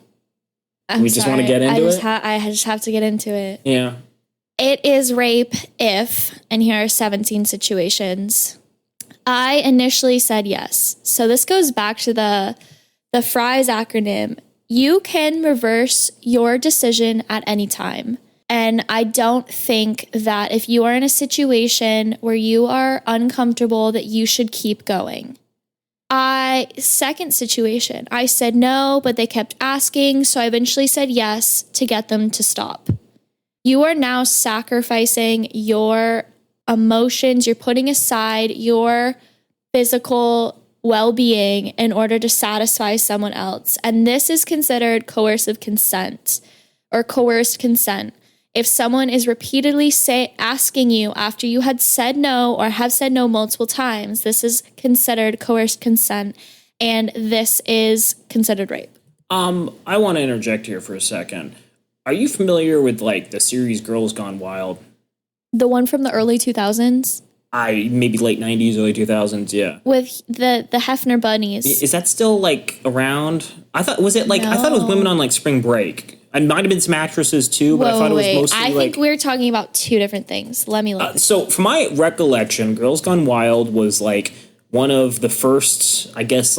we just want to get into it? I just have to get into it. Yeah. It is rape if, and here are 17 situations. I initially said yes. So this goes back to the FRIES acronym. You can reverse your decision at any time. And I don't think that if you are in a situation where you are uncomfortable that you should keep going. Second situation, I said no, but they kept asking. So I eventually said yes to get them to stop. You are now sacrificing your emotions. You're putting aside your physical well-being in order to satisfy someone else. And this is considered coercive consent or coerced consent. If someone is repeatedly asking you after you had said no or have said no multiple times, this is considered coerced consent, and this is considered rape. I want to interject here for a second. Are you familiar with, the series Girls Gone Wild? The one from the early 2000s? Maybe late 90s, early 2000s, yeah. With the Hefner bunnies. Is that still, around? I thought it was women on, spring break. And might have been some actresses, too, but I thought it was mostly, I think we're talking about two different things. Let me look. So, from my recollection, Girls Gone Wild was, one of the first, I guess,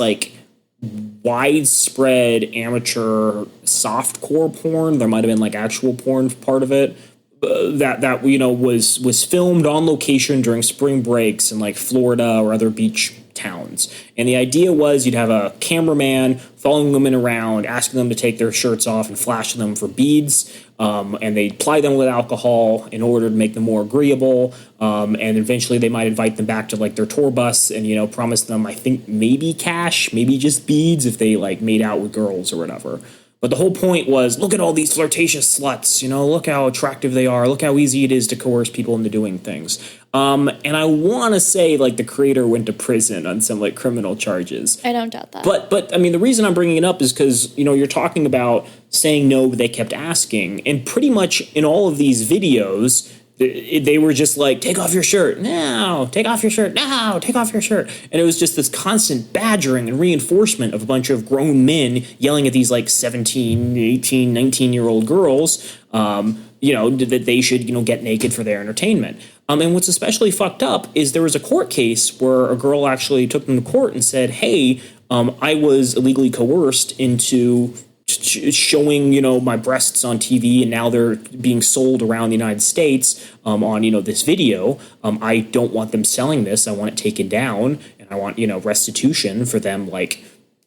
widespread amateur softcore porn. There might have been actual porn part of it that was filmed on location during spring breaks in Florida or other beach towns. And the idea was you'd have a cameraman following women around, asking them to take their shirts off and flashing them for beads. And they'd ply them with alcohol in order to make them more agreeable. And eventually they might invite them back to their tour bus and, promise them, I think, maybe cash, maybe just beads if they made out with girls or whatever. But the whole point was, look at all these flirtatious sluts, look how attractive they are. Look how easy it is to coerce people into doing things. And I want to say the creator went to prison on some criminal charges. I don't doubt that. But I mean, the reason I'm bringing it up is because, you're talking about saying no, but they kept asking. And pretty much in all of these videos, they were just take off your shirt. No, take off your shirt. No, take off your shirt. And it was just this constant badgering and reinforcement of a bunch of grown men yelling at these 17, 18, 19-year-old girls, that they should, get naked for their entertainment. And what's especially fucked up is there was a court case where a girl actually took them to court and said, hey, I was illegally coerced into showing, my breasts on TV, and now they're being sold around the United States on, this video. I don't want them selling this. I want it taken down, and I want, restitution for them,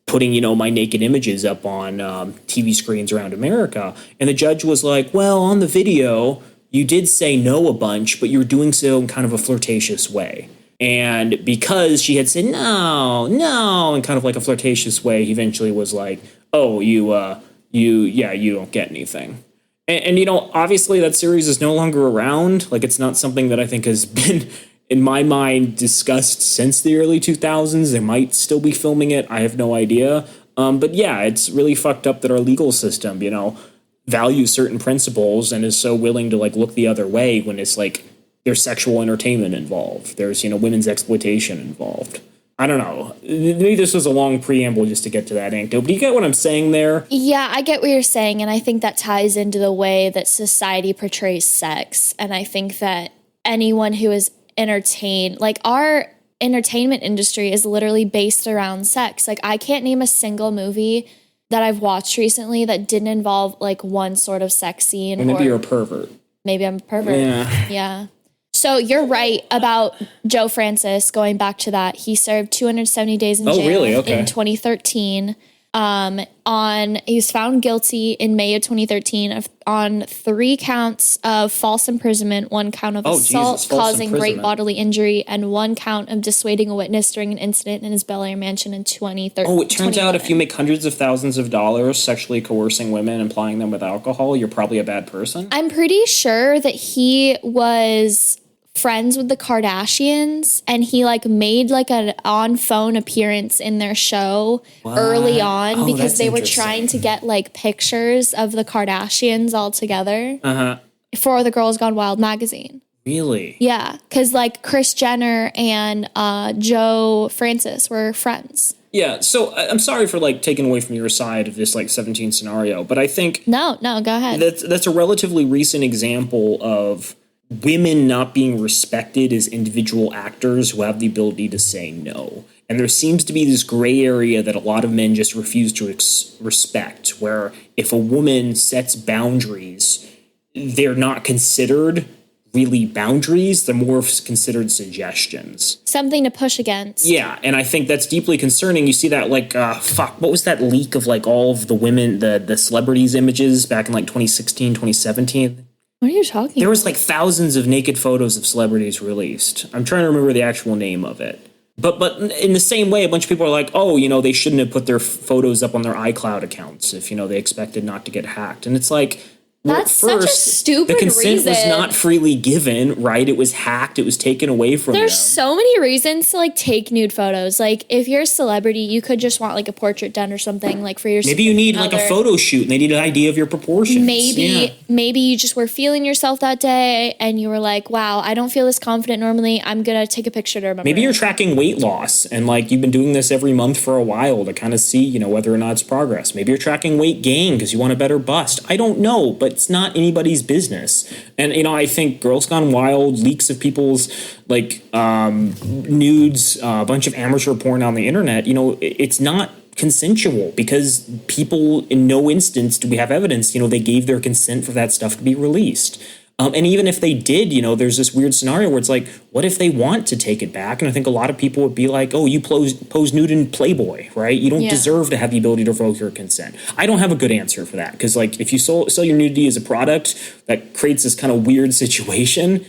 putting, my naked images up on TV screens around America. And the judge was like, well, on the video, you did say no a bunch, but you were doing so in kind of a flirtatious way. And because she had said no, in kind of a flirtatious way, he eventually was like, oh, you don't get anything. And obviously that series is no longer around. It's not something that I think has been, in my mind, discussed since the early 2000s. They might still be filming it. I have no idea. But yeah, it's really fucked up that our legal system, values certain principles and is so willing to look the other way when it's there's sexual entertainment involved. There's, women's exploitation involved. I don't know. Maybe this was a long preamble just to get to that anecdote, but you get what I'm saying there? Yeah, I get what you're saying, and I think that ties into the way that society portrays sex. And I think that anyone who is entertained, like our entertainment industry is literally based around sex. Like I can't name a single movie that I've watched recently that didn't involve like one sort of sex scene. Well, maybe you're a pervert. Maybe I'm a pervert. Yeah. Yeah. So you're right about Joe Francis. Going back to that, he served 270 days in jail really? Okay. in 2013. He was found guilty in May of 2013 on 3 counts of false imprisonment, 1 count of assault causing great bodily injury, and 1 count of dissuading a witness during an incident in his Bel Air mansion in 2013. Oh, it turns out if you make hundreds of thousands of dollars sexually coercing women and plying them with alcohol, you're probably a bad person. I'm pretty sure that he was friends with the Kardashians, and he like made like an on-phone appearance in their show early on because they were trying to get like pictures of the Kardashians all together for the Girls Gone Wild magazine. Really? Yeah, because like Kris Jenner and Joe Francis were friends. Yeah, so I'm sorry for like taking away from your side of this like 17 scenario, but I think no, go ahead. That's a relatively recent example of women not being respected as individual actors who have the ability to say no. And there seems to be this gray area that a lot of men just refuse to respect, where if a woman sets boundaries, they're not considered really boundaries, they're more considered suggestions. Something to push against. Yeah, and I think that's deeply concerning. You see that, like, what was that leak of, like, all of the women, the celebrities' images back in, like, 2016, 2017? What are you talking about? There was like thousands of naked photos of celebrities released. I'm trying to remember the actual name of it. But in the same way, a bunch of people are like, oh, they shouldn't have put their photos up on their iCloud accounts if, they expected not to get hacked. And it's like, that's such a stupid reason. The consent was reason. not freely given, right? It was hacked. It was taken away from them. There's so many reasons to like take nude photos. Like if you're a celebrity, you could just want like a portrait done or something like for your. Maybe you need like a photo shoot and they need an idea of your proportions. Maybe you just were feeling yourself that day and you were like, wow, I don't feel this confident normally. I'm going to take a picture to remember. Maybe you're tracking weight loss and like you've been doing this every month for a while to kind of see, whether or not it's progress. Maybe you're tracking weight gain because you want a better bust. I don't know, but it's not anybody's business. And I think Girls Gone Wild, leaks of people's like nudes, a bunch of amateur porn on the internet, it's not consensual because people in no instance do we have evidence, they gave their consent for that stuff to be released. And even if they did, there's this weird scenario where it's like, what if they want to take it back? And I think a lot of people would be like, oh, you pose nude in Playboy, right? You don't deserve to have the ability to revoke your consent. I don't have a good answer for that because, like, if you sell your nudity as a product, that creates this kind of weird situation.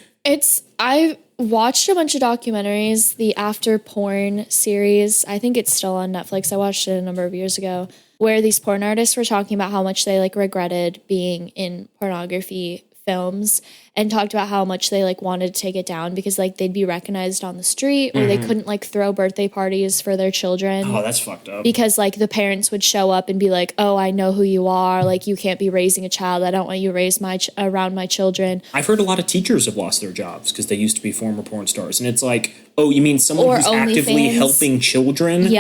I've watched a bunch of documentaries, the After Porn series. I think it's still on Netflix. I watched it a number of years ago, where these porn artists were talking about how much they like regretted being in pornography films and talked about how much they like wanted to take it down because like they'd be recognized on the street or they couldn't like throw birthday parties for their children. Oh, that's fucked up. Because like the parents would show up and be like, oh, I know who you are. Like you can't be raising a child. I don't want you raised around my children. I've heard a lot of teachers have lost their jobs because they used to be former porn stars. And it's like, oh, you mean someone who's actively helping children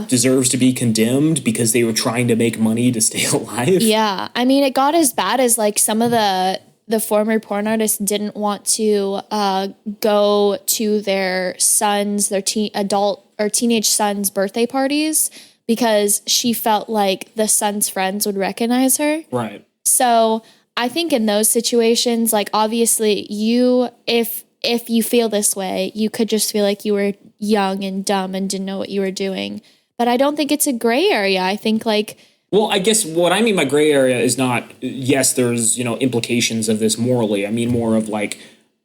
deserves to be condemned because they were trying to make money to stay alive? Yeah. I mean, it got as bad as like some of the former porn artists didn't want to go to their sons, their adult or teenage sons' birthday parties because she felt like the son's friends would recognize her. Right. So I think in those situations, like obviously if you feel this way, you could just feel like you were young and dumb and didn't know what you were doing. But I don't think it's a gray area. I think like... Well, I guess what I mean by gray area is not, yes, there's, implications of this morally. I mean more of like,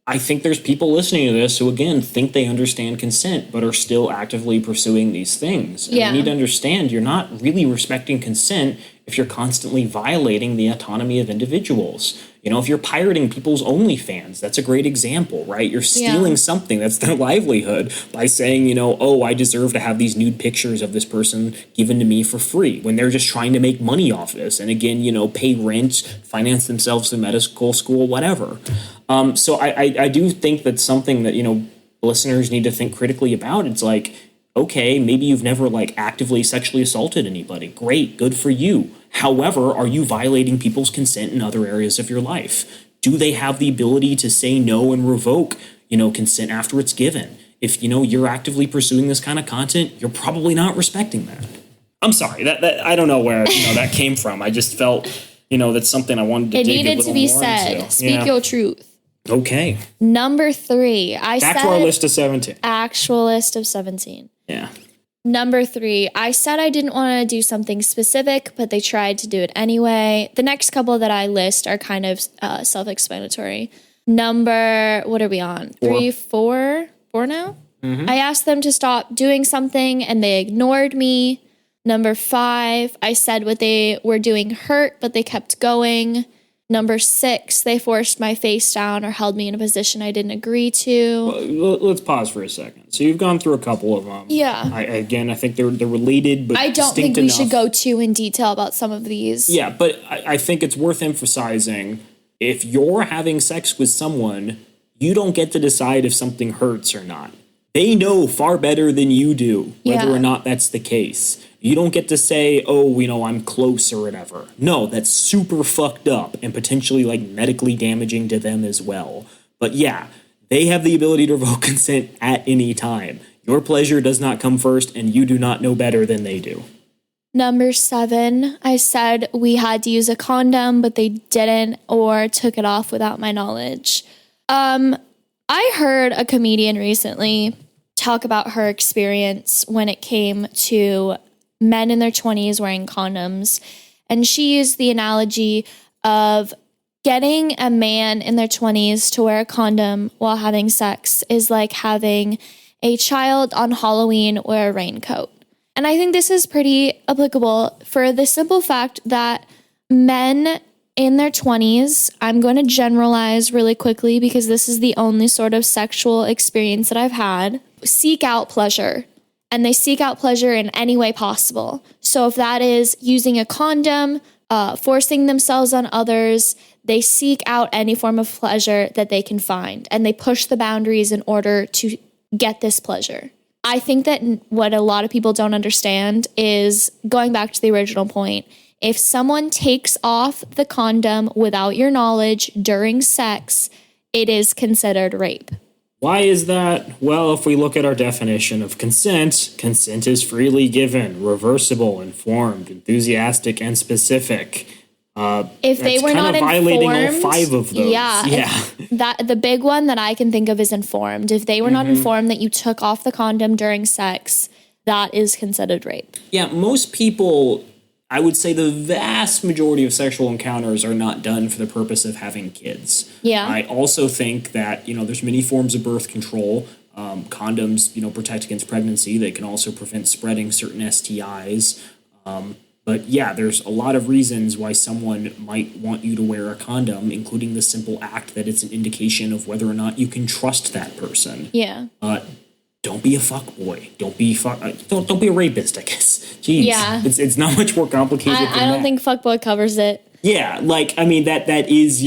I think there's people listening to this who, again, think they understand consent, but are still actively pursuing these things. And you need to understand you're not really respecting consent if you're constantly violating the autonomy of individuals. If you're pirating people's OnlyFans, that's a great example, right? You're stealing something that's their livelihood by saying, oh, I deserve to have these nude pictures of this person given to me for free when they're just trying to make money off this. And again, pay rent, finance themselves through medical school, whatever. So I do think that's something that, listeners need to think critically about. It's like, Okay, maybe you've never like actively sexually assaulted anybody. Great, good for you. However, are you violating people's consent in other areas of your life? Do they have the ability to say no and revoke, consent after it's given? If, you're actively pursuing this kind of content, you're probably not respecting that. I'm sorry, that I don't know where, that came from. I just felt, that's something I wanted to dig a little more into. It needed to be said. Speak your truth. Okay. Number 3. Back to our list of 17. Actual list of 17. Yeah. Number 3, I said I didn't want to do something specific, but they tried to do it anyway. The next couple that I list are kind of self-explanatory. What are we on? 3, 4 now? Mm-hmm. I asked them to stop doing something and they ignored me. Number 5, I said what they were doing hurt, but they kept going. Number 6, they forced my face down or held me in a position I didn't agree to. Well, let's pause for a second. So you've gone through a couple of them. Yeah. I think they're related, but I don't think we should go too in detail about some of these. Yeah, but I think it's worth emphasizing, if you're having sex with someone, you don't get to decide if something hurts or not. They know far better than you do whether or not that's the case. You don't get to say, I'm close or whatever. No, that's super fucked up and potentially like medically damaging to them as well. But yeah, they have the ability to revoke consent at any time. Your pleasure does not come first and you do not know better than they do. Number 7, I said we had to use a condom, but they didn't or took it off without my knowledge. I heard a comedian recently talk about her experience when it came to men in their 20s wearing condoms. And she used the analogy of getting a man in their 20s to wear a condom while having sex is like having a child on Halloween wear a raincoat. And I think this is pretty applicable for the simple fact that men in their 20s, I'm going to generalize really quickly because this is the only sort of sexual experience that I've had, seek out pleasure. And they seek out pleasure in any way possible. So if that is using a condom, forcing themselves on others, they seek out any form of pleasure that they can find. And they push the boundaries in order to get this pleasure. I think that what a lot of people don't understand is, going back to the original point, if someone takes off the condom without your knowledge during sex, it is considered rape. Why is that? Well, if we look at our definition of consent, consent is freely given, reversible, informed, enthusiastic, and specific. If they were not violating informed, all 5 of those. Yeah. The big one that I can think of is informed. If they were not informed that you took off the condom during sex, that is considered rape. Yeah, most people, I would say the vast majority of sexual encounters are not done for the purpose of having kids. Yeah. I also think that, there's many forms of birth control. Condoms, protect against pregnancy. They can also prevent spreading certain STIs. But yeah, there's a lot of reasons why someone might want you to wear a condom, including the simple act that it's an indication of whether or not you can trust that person. Yeah. Don't be a fuckboy. Don't be a rapist, I guess. Jeez. Yeah. It's not much more complicated than that. I don't think fuckboy covers it. Yeah, that is,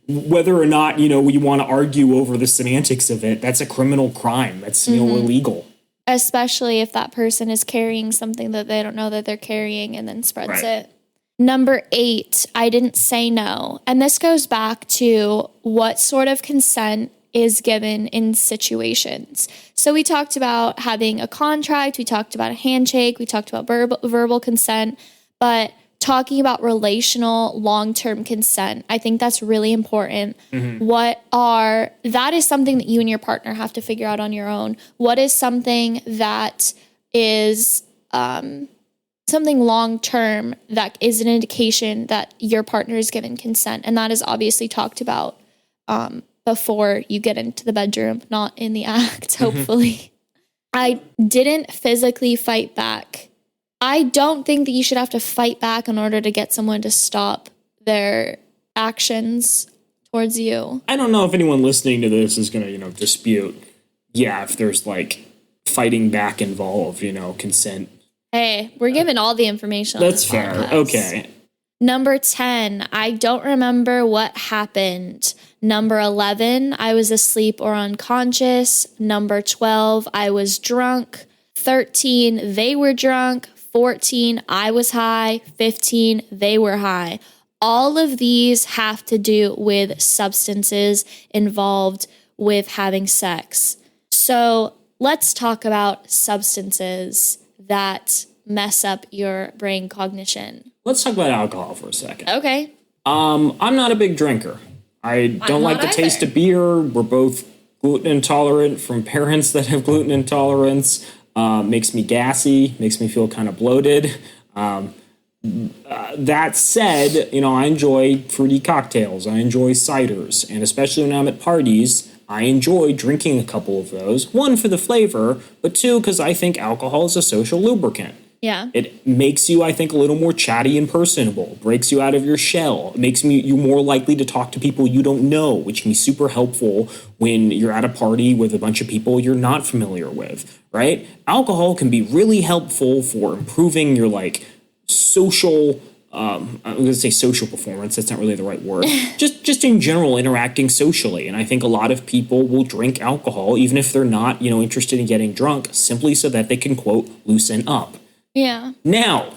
whether or not, we want to argue over the semantics of it, that's a criminal crime. That's, illegal. Especially if that person is carrying something that they don't know that they're carrying and then spreads it. Number 8, I didn't say no. And this goes back to what sort of consent is given in situations. So we talked about having a contract, we talked about a handshake, we talked about verbal consent, but talking about relational long-term consent, I think that's really important. That is something that you and your partner have to figure out on your own. What is something that is something long-term that is an indication that your partner is given consent? And that is obviously talked about before you get into the bedroom, not in the act, hopefully. I didn't physically fight back. I don't think that you should have to fight back in order to get someone to stop their actions towards you. I don't know if anyone listening to this is going to, dispute, if there's fighting back involved, consent. Hey, we're giving all the information. That's fair. Podcast. Okay. Number 10, I don't remember what happened. Number 11, I was asleep or unconscious. Number 12, I was drunk. 13, they were drunk. 14, I was high. 15, they were high. All of these have to do with substances involved with having sex. So let's talk about substances that mess up your brain cognition. Let's talk about alcohol for a second. Okay. I'm not a big drinker. I don't like the taste of beer. We're both gluten intolerant from parents that have gluten intolerance. Makes me gassy, makes me feel kind of bloated. That said, I enjoy fruity cocktails. I enjoy ciders. And especially when I'm at parties, I enjoy drinking a couple of those. One, for the flavor, but two, because I think alcohol is a social lubricant. Yeah. It makes you, I think, a little more chatty and personable, breaks you out of your shell. It makes you more likely to talk to people you don't know, which can be super helpful when you're at a party with a bunch of people you're not familiar with, right? Alcohol can be really helpful for improving your, social, I'm going to say social performance. That's not really the right word. just in general, interacting socially. And I think a lot of people will drink alcohol, even if they're not, interested in getting drunk, simply so that they can, quote, loosen up. Yeah. Now,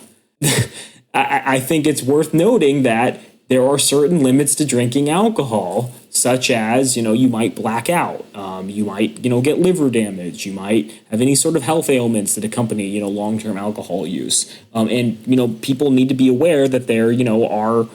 I think it's worth noting that there are certain limits to drinking alcohol, such as, you might black out. You might, get liver damage. You might have any sort of health ailments that accompany, long-term alcohol use. And people need to be aware that there, are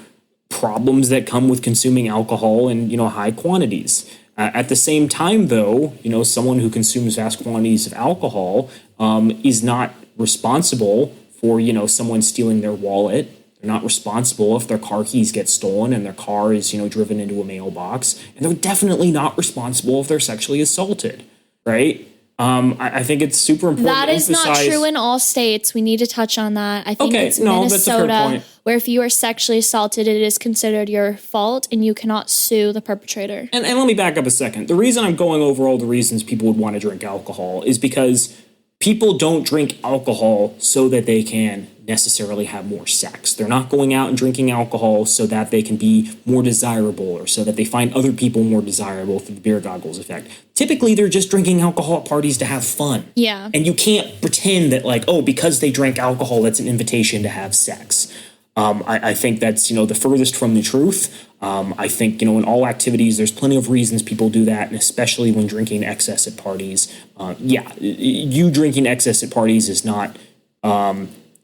problems that come with consuming alcohol in, high quantities. At the same time, though, someone who consumes vast quantities of alcohol is not responsible for, someone stealing their wallet. They're not responsible if their car keys get stolen and their car is, driven into a mailbox. And they're definitely not responsible if they're sexually assaulted, right? I think it's super important that to is not true in all states. We need to touch on that. I think it's Minnesota, where if you are sexually assaulted, it is considered your fault and you cannot sue the perpetrator. And let me back up a second. The reason I'm going over all the reasons people would want to drink alcohol is because people don't drink alcohol so that they can necessarily have more sex. They're not going out and drinking alcohol so that they can be more desirable or so that they find other people more desirable through the beer goggles effect. Typically, they're just drinking alcohol at parties to have fun. Yeah. And you can't pretend that, because they drank alcohol, that's an invitation to have sex. I think that's, the furthest from the truth. I think, in all activities, there's plenty of reasons people do that, and especially when drinking excess at parties. You drinking excess at parties is not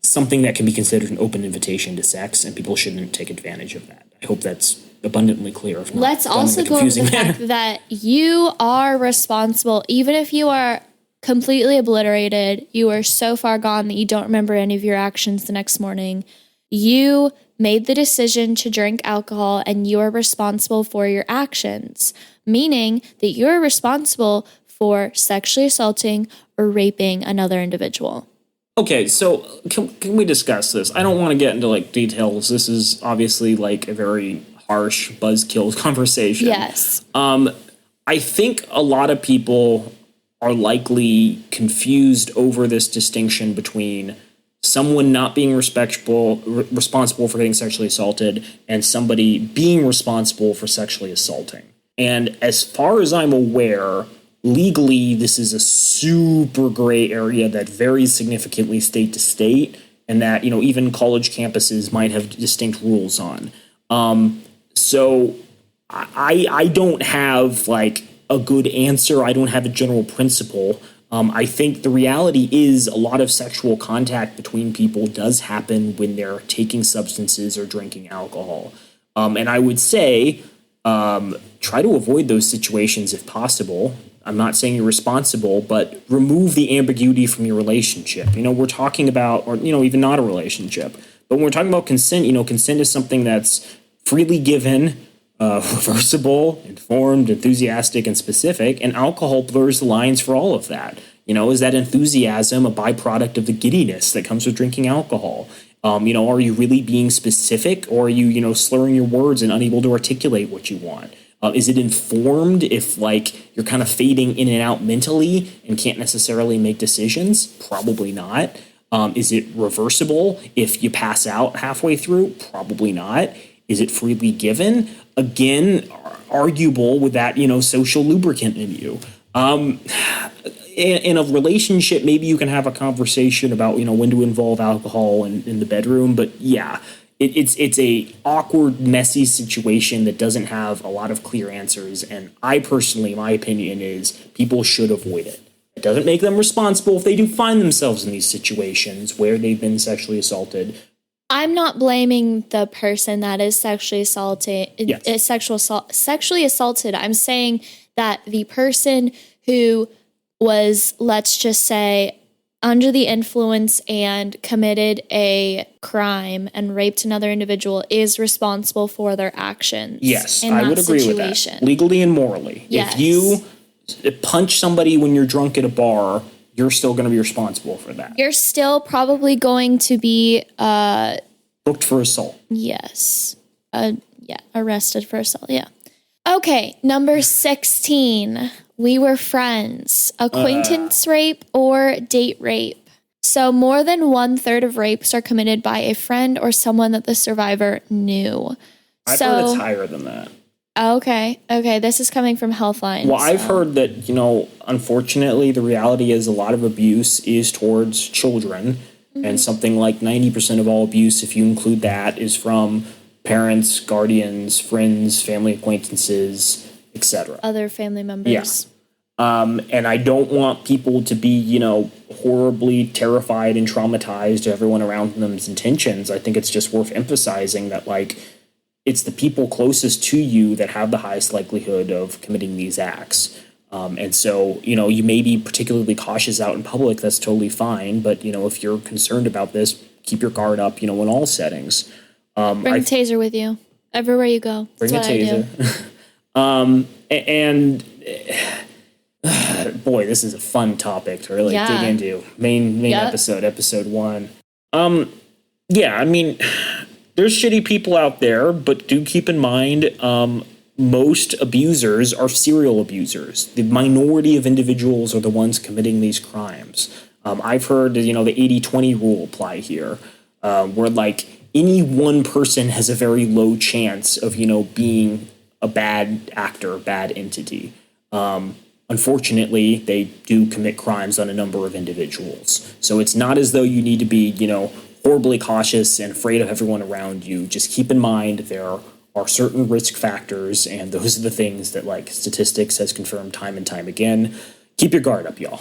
something that can be considered an open invitation to sex, and people shouldn't take advantage of that. I hope that's abundantly clear. If not, let's also go over the fact that you are responsible, even if you are completely obliterated, you are so far gone that you don't remember any of your actions the next morning. You made the decision to drink alcohol and you are responsible for your actions, meaning that you're responsible for sexually assaulting or raping another individual. Okay, so can we discuss this? I don't want to get into details. This is obviously a very harsh buzzkill conversation. Yes. I think a lot of people are likely confused over this distinction between someone not being responsible for getting sexually assaulted and somebody being responsible for sexually assaulting. And as far as I'm aware, legally, this is a super gray area that varies significantly state to state, and that, even college campuses might have distinct rules on. So I don't have a good answer. I don't have a general principle. I think the reality is a lot of sexual contact between people does happen when they're taking substances or drinking alcohol. And I would say try to avoid those situations if possible. I'm not saying you're responsible, but remove the ambiguity from your relationship. We're talking about, or, even not a relationship. But when we're talking about consent, consent is something that's freely given, reversible, informed, enthusiastic, and specific. And alcohol blurs the lines for all of that. Is that enthusiasm a byproduct of the giddiness that comes with drinking alcohol? Are you really being specific, or are you, slurring your words and unable to articulate what you want? Is it informed if you're kind of fading in and out mentally and can't necessarily make decisions? Probably not. Is it reversible if you pass out halfway through? Probably not. Is it freely given? Again, arguable with that, social lubricant in you. in a relationship, maybe you can have a conversation about, when to involve alcohol in the bedroom. But yeah, it's a awkward, messy situation that doesn't have a lot of clear answers. And I personally, my opinion is people should avoid it. It doesn't make them responsible if they do find themselves in these situations where they've been sexually assaulted. I'm not blaming the person that is sexually assaulted. Yes. Sexually assaulted. I'm saying that the person who was, let's just say, under the influence and committed a crime and raped another individual is responsible for their actions. Yes, I would agree with that. Legally and morally. Yes. If you punch somebody when you're drunk at a bar, you're still going to be responsible for that. You're still probably going to be booked for assault. Yes. Arrested for assault. Yeah. Okay, number 16. We were friends. Acquaintance rape or date rape. So more than 1/3 of rapes are committed by a friend or someone that the survivor knew. I've heard it's higher than that. Okay. This is coming from Healthline. Well, I've heard that, unfortunately, the reality is a lot of abuse is towards children. Mm-hmm. And something like 90% of all abuse, if you include that, is from parents, guardians, friends, family acquaintances, etc. Other family members. Yeah. And I don't want people to be, horribly terrified and traumatized to everyone around them's intentions. I think it's just worth emphasizing that, it's the people closest to you that have the highest likelihood of committing these acts. And so, you may be particularly cautious out in public. That's totally fine. But, if you're concerned about this, keep your guard up, in all settings. Bring a taser with you everywhere you go. That's bring a taser. And boy, this is a fun topic to really dig into. Main episode 1. There's shitty people out there, but do keep in mind, most abusers are serial abusers. The minority of individuals are the ones committing these crimes. I've heard, the 80-20 rule apply here, where any one person has a very low chance of, being a bad actor, bad entity. Unfortunately, they do commit crimes on a number of individuals. So it's not as though you need to be, horribly cautious and afraid of everyone around you. Just keep in mind there are certain risk factors, and those are the things that statistics has confirmed time and time again. Keep your guard up, y'all.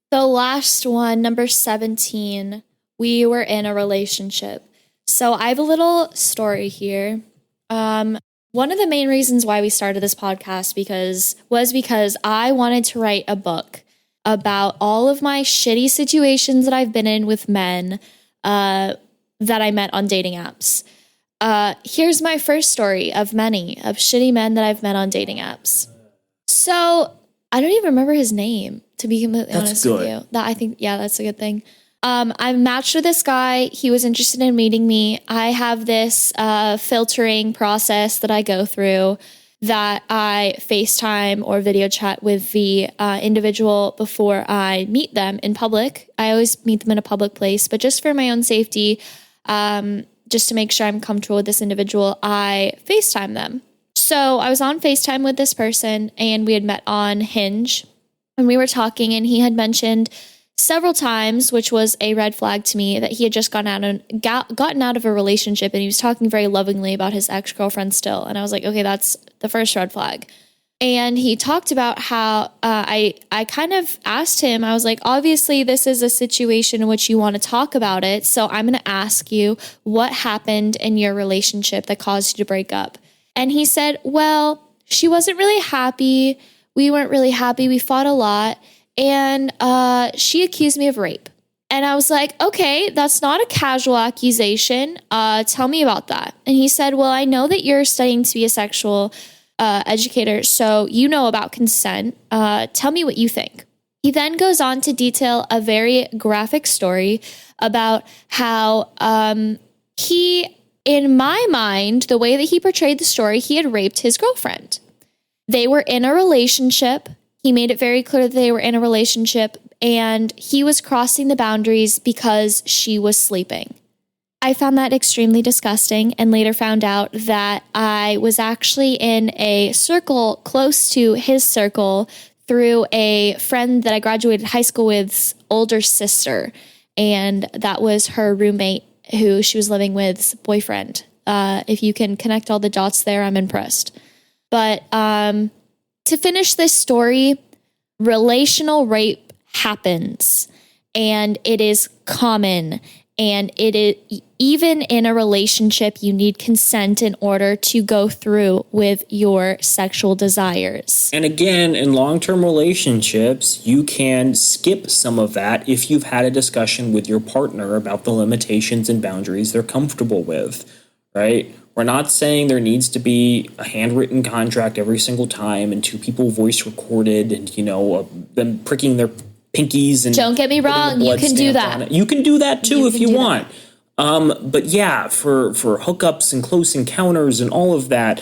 The last one, number 17, we were in a relationship. So I have a little story here. One of the main reasons why we started this podcast was because I wanted to write a book about all of my shitty situations that I've been in with men that I met on dating apps. Here's my first story of many of shitty men that I've met on dating apps. So I don't even remember his name, to be completely honest with you. That's a good thing. I matched with this guy. He was interested in meeting me. I have this filtering process that I go through that I FaceTime or video chat with the individual before I meet them in public. I always meet them in a public place, but just for my own safety, just to make sure I'm comfortable with this individual, I FaceTime them. So I was on FaceTime with this person, and we had met on Hinge, and we were talking, and he had mentioned several times, which was a red flag to me, that he had just gotten out of a relationship, and he was talking very lovingly about his ex-girlfriend still. And I was like, okay, that's the first red flag. And he talked about how I kind of asked him, I was like, obviously this is a situation in which you want to talk about it. So I'm going to ask you what happened in your relationship that caused you to break up. And he said, well, she wasn't really happy. We weren't really happy. We fought a lot. And she accused me of rape. And I was like, okay, that's not a casual accusation. Tell me about that. And he said, well, I know that you're studying to be a sexual educator, so you know about consent. Tell me what you think. He then goes on to detail a very graphic story about how he, in my mind, the way that he portrayed the story, he had raped his girlfriend. They were in a relationship. He made it very clear that they were in a relationship, and he was crossing the boundaries because she was sleeping. I found that extremely disgusting, and later found out that I was actually in a circle close to his circle through a friend that I graduated high school with's older sister. And that was her roommate who she was living with's boyfriend. If you can connect all the dots there, I'm impressed. But to finish this story, relational rape happens, and it is common. And it is, even in a relationship, you need consent in order to go through with your sexual desires. And again, in long-term relationships, you can skip some of that if you've had a discussion with your partner about the limitations and boundaries they're comfortable with, right? We're not saying there needs to be a handwritten contract every single time and two people voice recorded and, them pricking their pinkies and don't get me wrong, you can do that. You can do that too if you want. But yeah, for hookups and close encounters and all of that,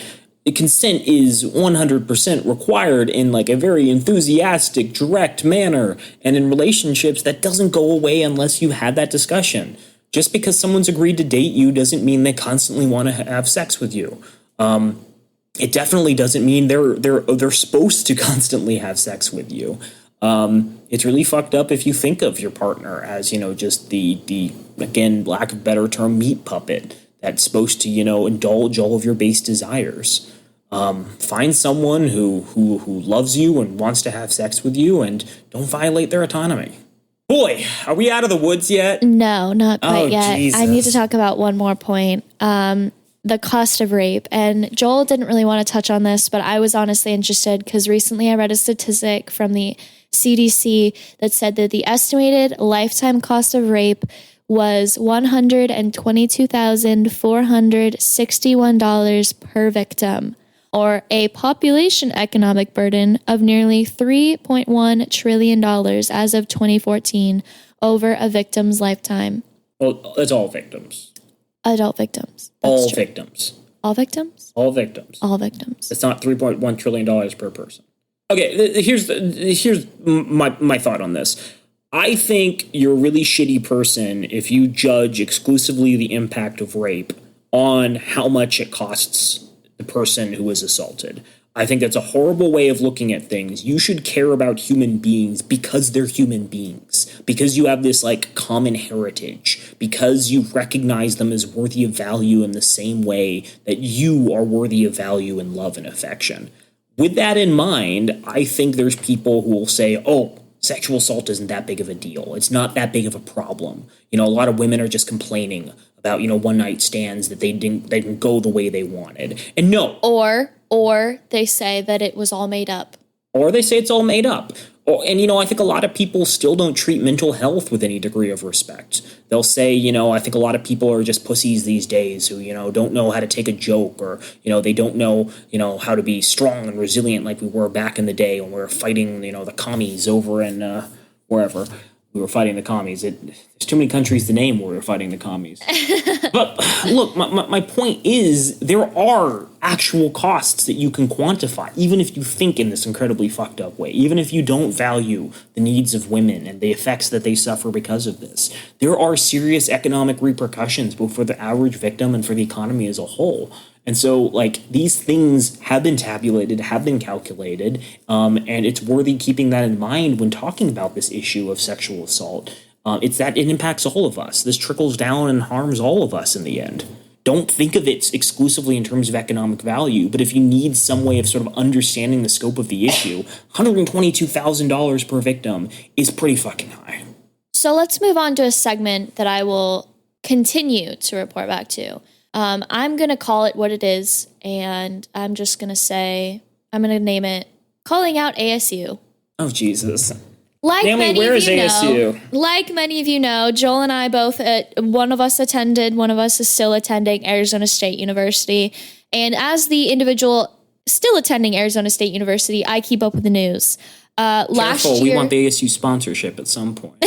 consent is 100% required in like a very enthusiastic, direct manner. And in relationships, that doesn't go away unless you had that discussion. Just because someone's agreed to date you doesn't mean they constantly want to have sex with you. It definitely doesn't mean they're supposed to constantly have sex with you. It's really fucked up if you think of your partner as, just the again, lack of better term, meat puppet that's supposed to, indulge all of your base desires. Find someone who loves you and wants to have sex with you and don't violate their autonomy. Boy, are we out of the woods yet? No, not quite yet. Jesus. I need to talk about one more point. The cost of rape. And Joel didn't really want to touch on this, but I was honestly interested because recently I read a statistic from the CDC that said that the estimated lifetime cost of rape was $122,461 per victim, or a population economic burden of nearly $3.1 trillion as of 2014 over a victim's lifetime. Well, it's all victims. Adult victims. All victims. All victims? All victims. All victims. It's not $3.1 trillion per person. Okay, here's my thought on this. I think you're a really shitty person if you judge exclusively the impact of rape on how much it costs the person who was assaulted. I think that's a horrible way of looking at things. You should care about human beings because they're human beings, because you have this like common heritage, because you recognize them as worthy of value in the same way that you are worthy of value in love and affection. With that in mind, I think there's people who will say, oh, sexual assault isn't that big of a deal. It's not that big of a problem. A lot of women are just complaining about, one night stands that they didn't go the way they wanted. And no. Or they say that it was all made up. Or they say it's all made up. And, I think a lot of people still don't treat mental health with any degree of respect. They'll say, I think a lot of people are just pussies these days who, don't know how to take a joke or, they don't know, how to be strong and resilient like we were back in the day when we were fighting, the commies over in wherever we were fighting the commies. There's too many countries to name where we were fighting the commies. But look, my point is there are actual costs that you can quantify, even if you think in this incredibly fucked up way, even if you don't value the needs of women and the effects that they suffer because of this. There are serious economic repercussions, both for the average victim and for the economy as a whole. And so, these things have been tabulated, have been calculated, and it's worthy keeping that in mind when talking about this issue of sexual assault. It's that it impacts all of us. This trickles down and harms all of us in the end. Don't think of it exclusively in terms of economic value, but if you need some way of sort of understanding the scope of the issue, $122,000 per victim is pretty fucking high. So let's move on to a segment that I will continue to report back to. I'm going to call it what it is, and I'm just going to say, I'm going to name it Calling Out ASU. Oh, Jesus. Like Naomi, where is ASU? Like many of you know, Joel and I both, one of us attended, one of us is still attending Arizona State University. And as the individual still attending Arizona State University, I keep up with the news. Careful, we want the ASU sponsorship at some point.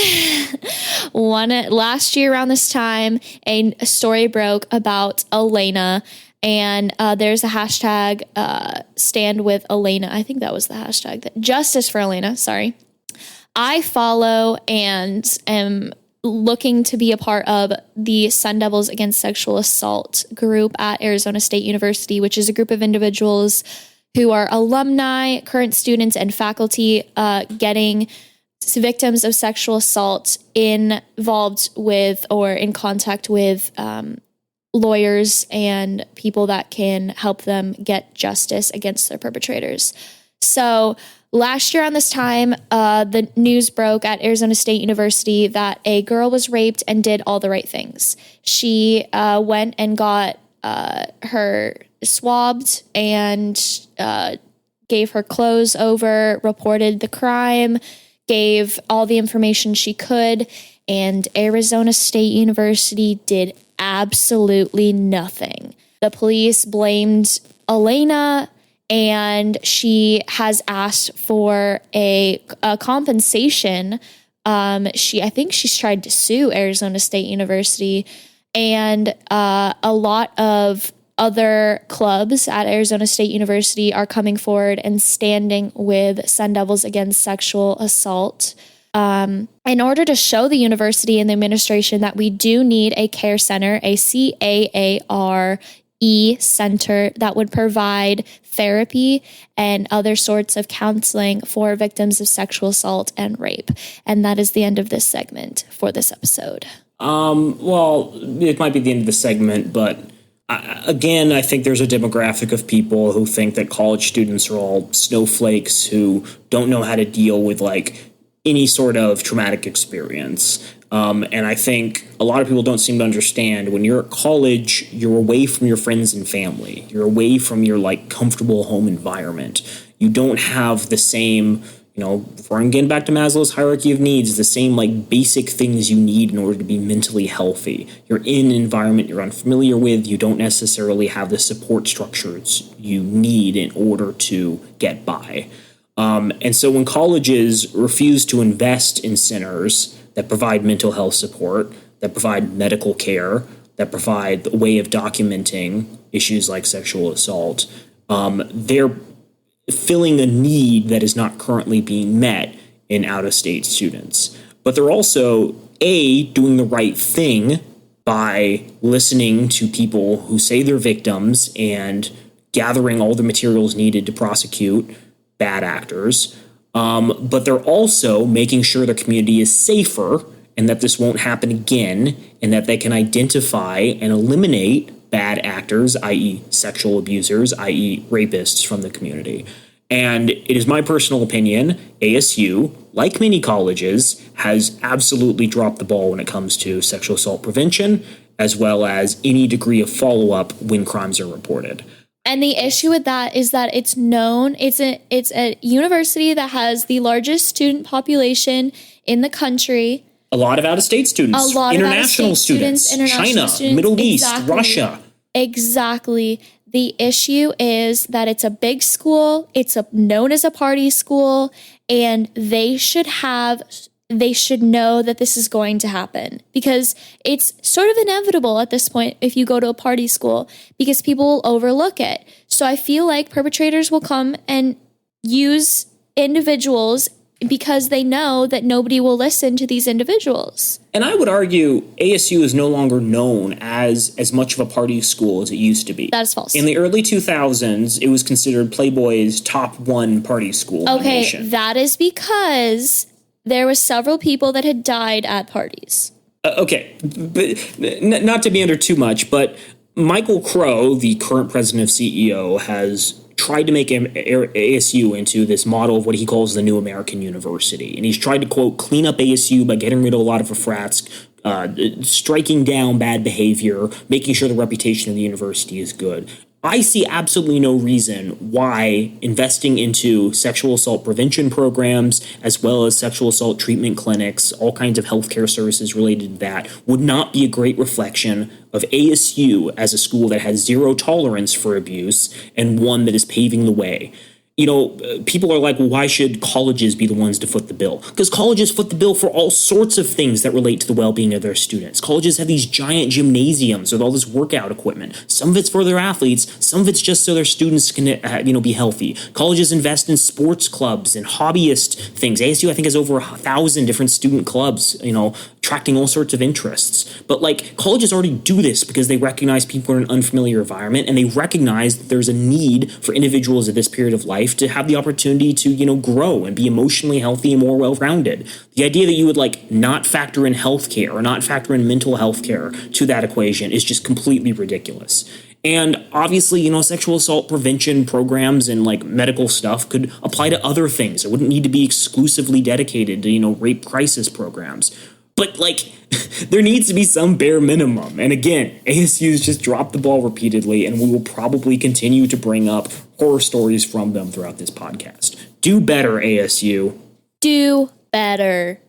Last year around this time, a story broke about Elena, and there's a hashtag stand with Elena. I think that was the hashtag. Justice for Elena, sorry. I follow and am looking to be a part of the Sun Devils Against Sexual Assault group at Arizona State University, which is a group of individuals who are alumni, current students, and faculty getting victims of sexual assault involved with or in contact with lawyers and people that can help them get justice against their perpetrators. So last year on this time, the news broke at Arizona State University that a girl was raped and did all the right things. She went and got her swabbed and gave her clothes over, reported the crime, gave all the information she could, and Arizona State University did absolutely nothing. The police blamed Elena, and she has asked for a compensation. I think she's tried to sue Arizona State University, and a lot of other clubs at Arizona State University are coming forward and standing with Sun Devils against sexual assault. In order to show the university and the administration that we do need a care center, a CAARE center that would provide therapy and other sorts of counseling for victims of sexual assault and rape. And that is the end of this segment for this episode. Well, it might be the end of the segment, but again, I think there's a demographic of people who think that college students are all snowflakes who don't know how to deal with any sort of traumatic experience. And I think a lot of people don't seem to understand when you're at college, you're away from your friends and family. You're away from your comfortable home environment. You don't have the same, if we're getting back to Maslow's hierarchy of needs, the same basic things you need in order to be mentally healthy. You're in an environment you're unfamiliar with. You don't necessarily have the support structures you need in order to get by. And so when colleges refuse to invest in centers that provide mental health support, that provide medical care, that provide a way of documenting issues like sexual assault, they're filling a need that is not currently being met in out-of-state students. But they're also, doing the right thing by listening to people who say they're victims and gathering all the materials needed to prosecute bad actors, but they're also making sure the community is safer and that this won't happen again, and that they can identify and eliminate bad actors, i.e. sexual abusers, i.e. rapists from the community. And it is my personal opinion, ASU, like many colleges, has absolutely dropped the ball when it comes to sexual assault prevention, as well as any degree of follow-up when crimes are reported. And the issue with that is that it's known, it's a university that has the largest student population in the country. A lot of out-of-state students, international students, China, Middle East, Russia. Exactly. The issue is that it's a big school, it's known as a party school, and they should know that this is going to happen, because it's sort of inevitable at this point if you go to a party school, because people will overlook it. So I feel like perpetrators will come and use individuals because they know that nobody will listen to these individuals. And I would argue ASU is no longer known as much of a party school as it used to be. That is false. In the early 2000s, it was considered Playboy's top one party school in the nation. Okay, that is because there were several people that had died at parties. Okay, but not to be under too much, but Michael Crow, the current president of CEO, has tried to make ASU into this model of what he calls the new American university. And he's tried to, quote, clean up ASU by getting rid of a lot of the frats, striking down bad behavior, making sure the reputation of the university is good. I see absolutely no reason why investing into sexual assault prevention programs, as well as sexual assault treatment clinics, all kinds of healthcare services related to that, would not be a great reflection of ASU as a school that has zero tolerance for abuse and one that is paving the way. people are like, well, why should colleges be the ones to foot the bill? Because colleges foot the bill for all sorts of things that relate to the well-being of their students. Colleges have these giant gymnasiums with all this workout equipment. Some of it's for their athletes. Some of it's just so their students can, be healthy. Colleges invest in sports clubs and hobbyist things. ASU, I think, has over 1,000 different student clubs, attracting all sorts of interests. But colleges already do this because they recognize people are in an unfamiliar environment, and they recognize that there's a need for individuals at this period of life to have the opportunity to, grow and be emotionally healthy and more well-rounded. The idea that you would not factor in healthcare or not factor in mental health care to that equation is just completely ridiculous. And obviously, sexual assault prevention programs and medical stuff could apply to other things. It wouldn't need to be exclusively dedicated to, rape crisis programs. But there needs to be some bare minimum. And again, ASU's just dropped the ball repeatedly, and we will probably continue to bring up horror stories from them throughout this podcast. Do better, ASU. Do better.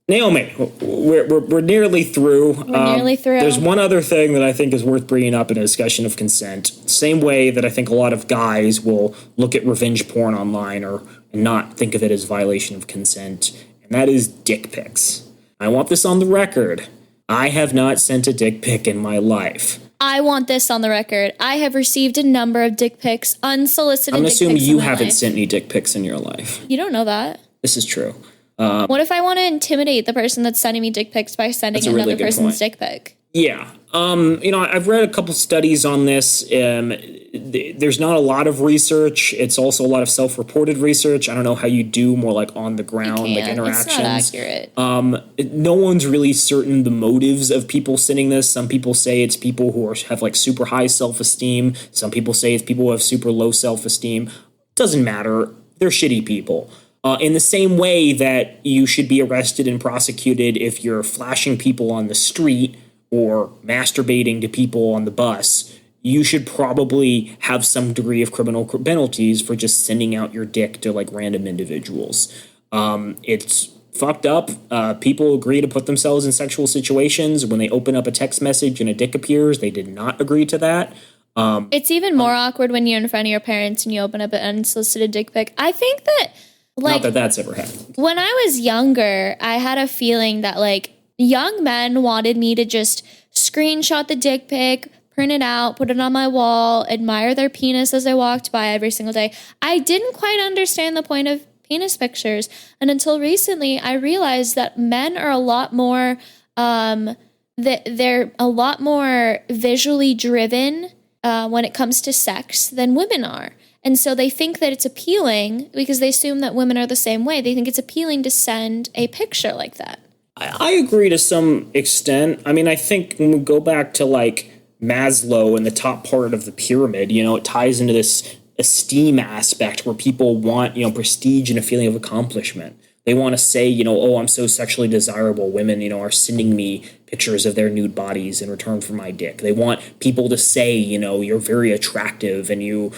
Naomi, we're nearly through. We're nearly through. There's one other thing that I think is worth bringing up in a discussion of consent. Same way that I think a lot of guys will look at revenge porn online and not think of it as violation of consent. That is dick pics. I want this on the record. I have not sent a dick pic in my life. I want this on the record. I have received a number of dick pics, unsolicited dick pics. I'm assuming you haven't sent any dick pics in your life. You don't know that. This is true. What if I want to intimidate the person that's sending me dick pics by sending another person's dick pic? Yeah. I've read a couple studies on this. There's not a lot of research. It's also a lot of self-reported research. I don't know how you do more on the ground interactions. It's not accurate. No one's really certain the motives of people sending this. Some people say it's people who have super high self-esteem. Some people say it's people who have super low self-esteem. Doesn't matter. They're shitty people. In the same way that you should be arrested and prosecuted if you're flashing people on the street or masturbating to people on the bus, you should probably have some degree of criminal penalties for just sending out your dick to random individuals. It's fucked up. People agree to put themselves in sexual situations. When they open up a text message and a dick appears, they did not agree to that. It's even more awkward when you're in front of your parents and you open up an unsolicited dick pic. I think that not that that's ever happened. When I was younger, I had a feeling that young men wanted me to just screenshot the dick pic, print it out, put it on my wall, admire their penis as I walked by every single day. I didn't quite understand the point of penis pictures. And until recently, I realized that men are a lot more, they're a lot more visually driven when it comes to sex than women are. And so they think that it's appealing because they assume that women are the same way. They think it's appealing to send a picture like that. I agree to some extent. I mean, I think when we go back to Maslow and the top part of the pyramid, it ties into this esteem aspect where people want, prestige and a feeling of accomplishment. They want to say, oh, I'm so sexually desirable. Women, are sending me pictures of their nude bodies in return for my dick. They want people to say, you're very attractive and you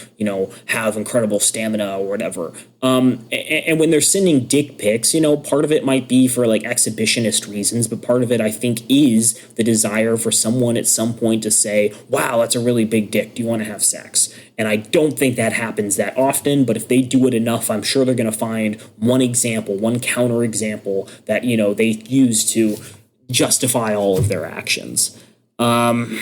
have incredible stamina or whatever. And when they're sending dick pics, part of it might be for exhibitionist reasons, but part of it I think is the desire for someone at some point to say, wow, that's a really big dick. Do you want to have sex? And I don't think that happens that often, but if they do it enough, I'm sure they're going to find one example, one counterexample that, they use to justify all of their actions. Don't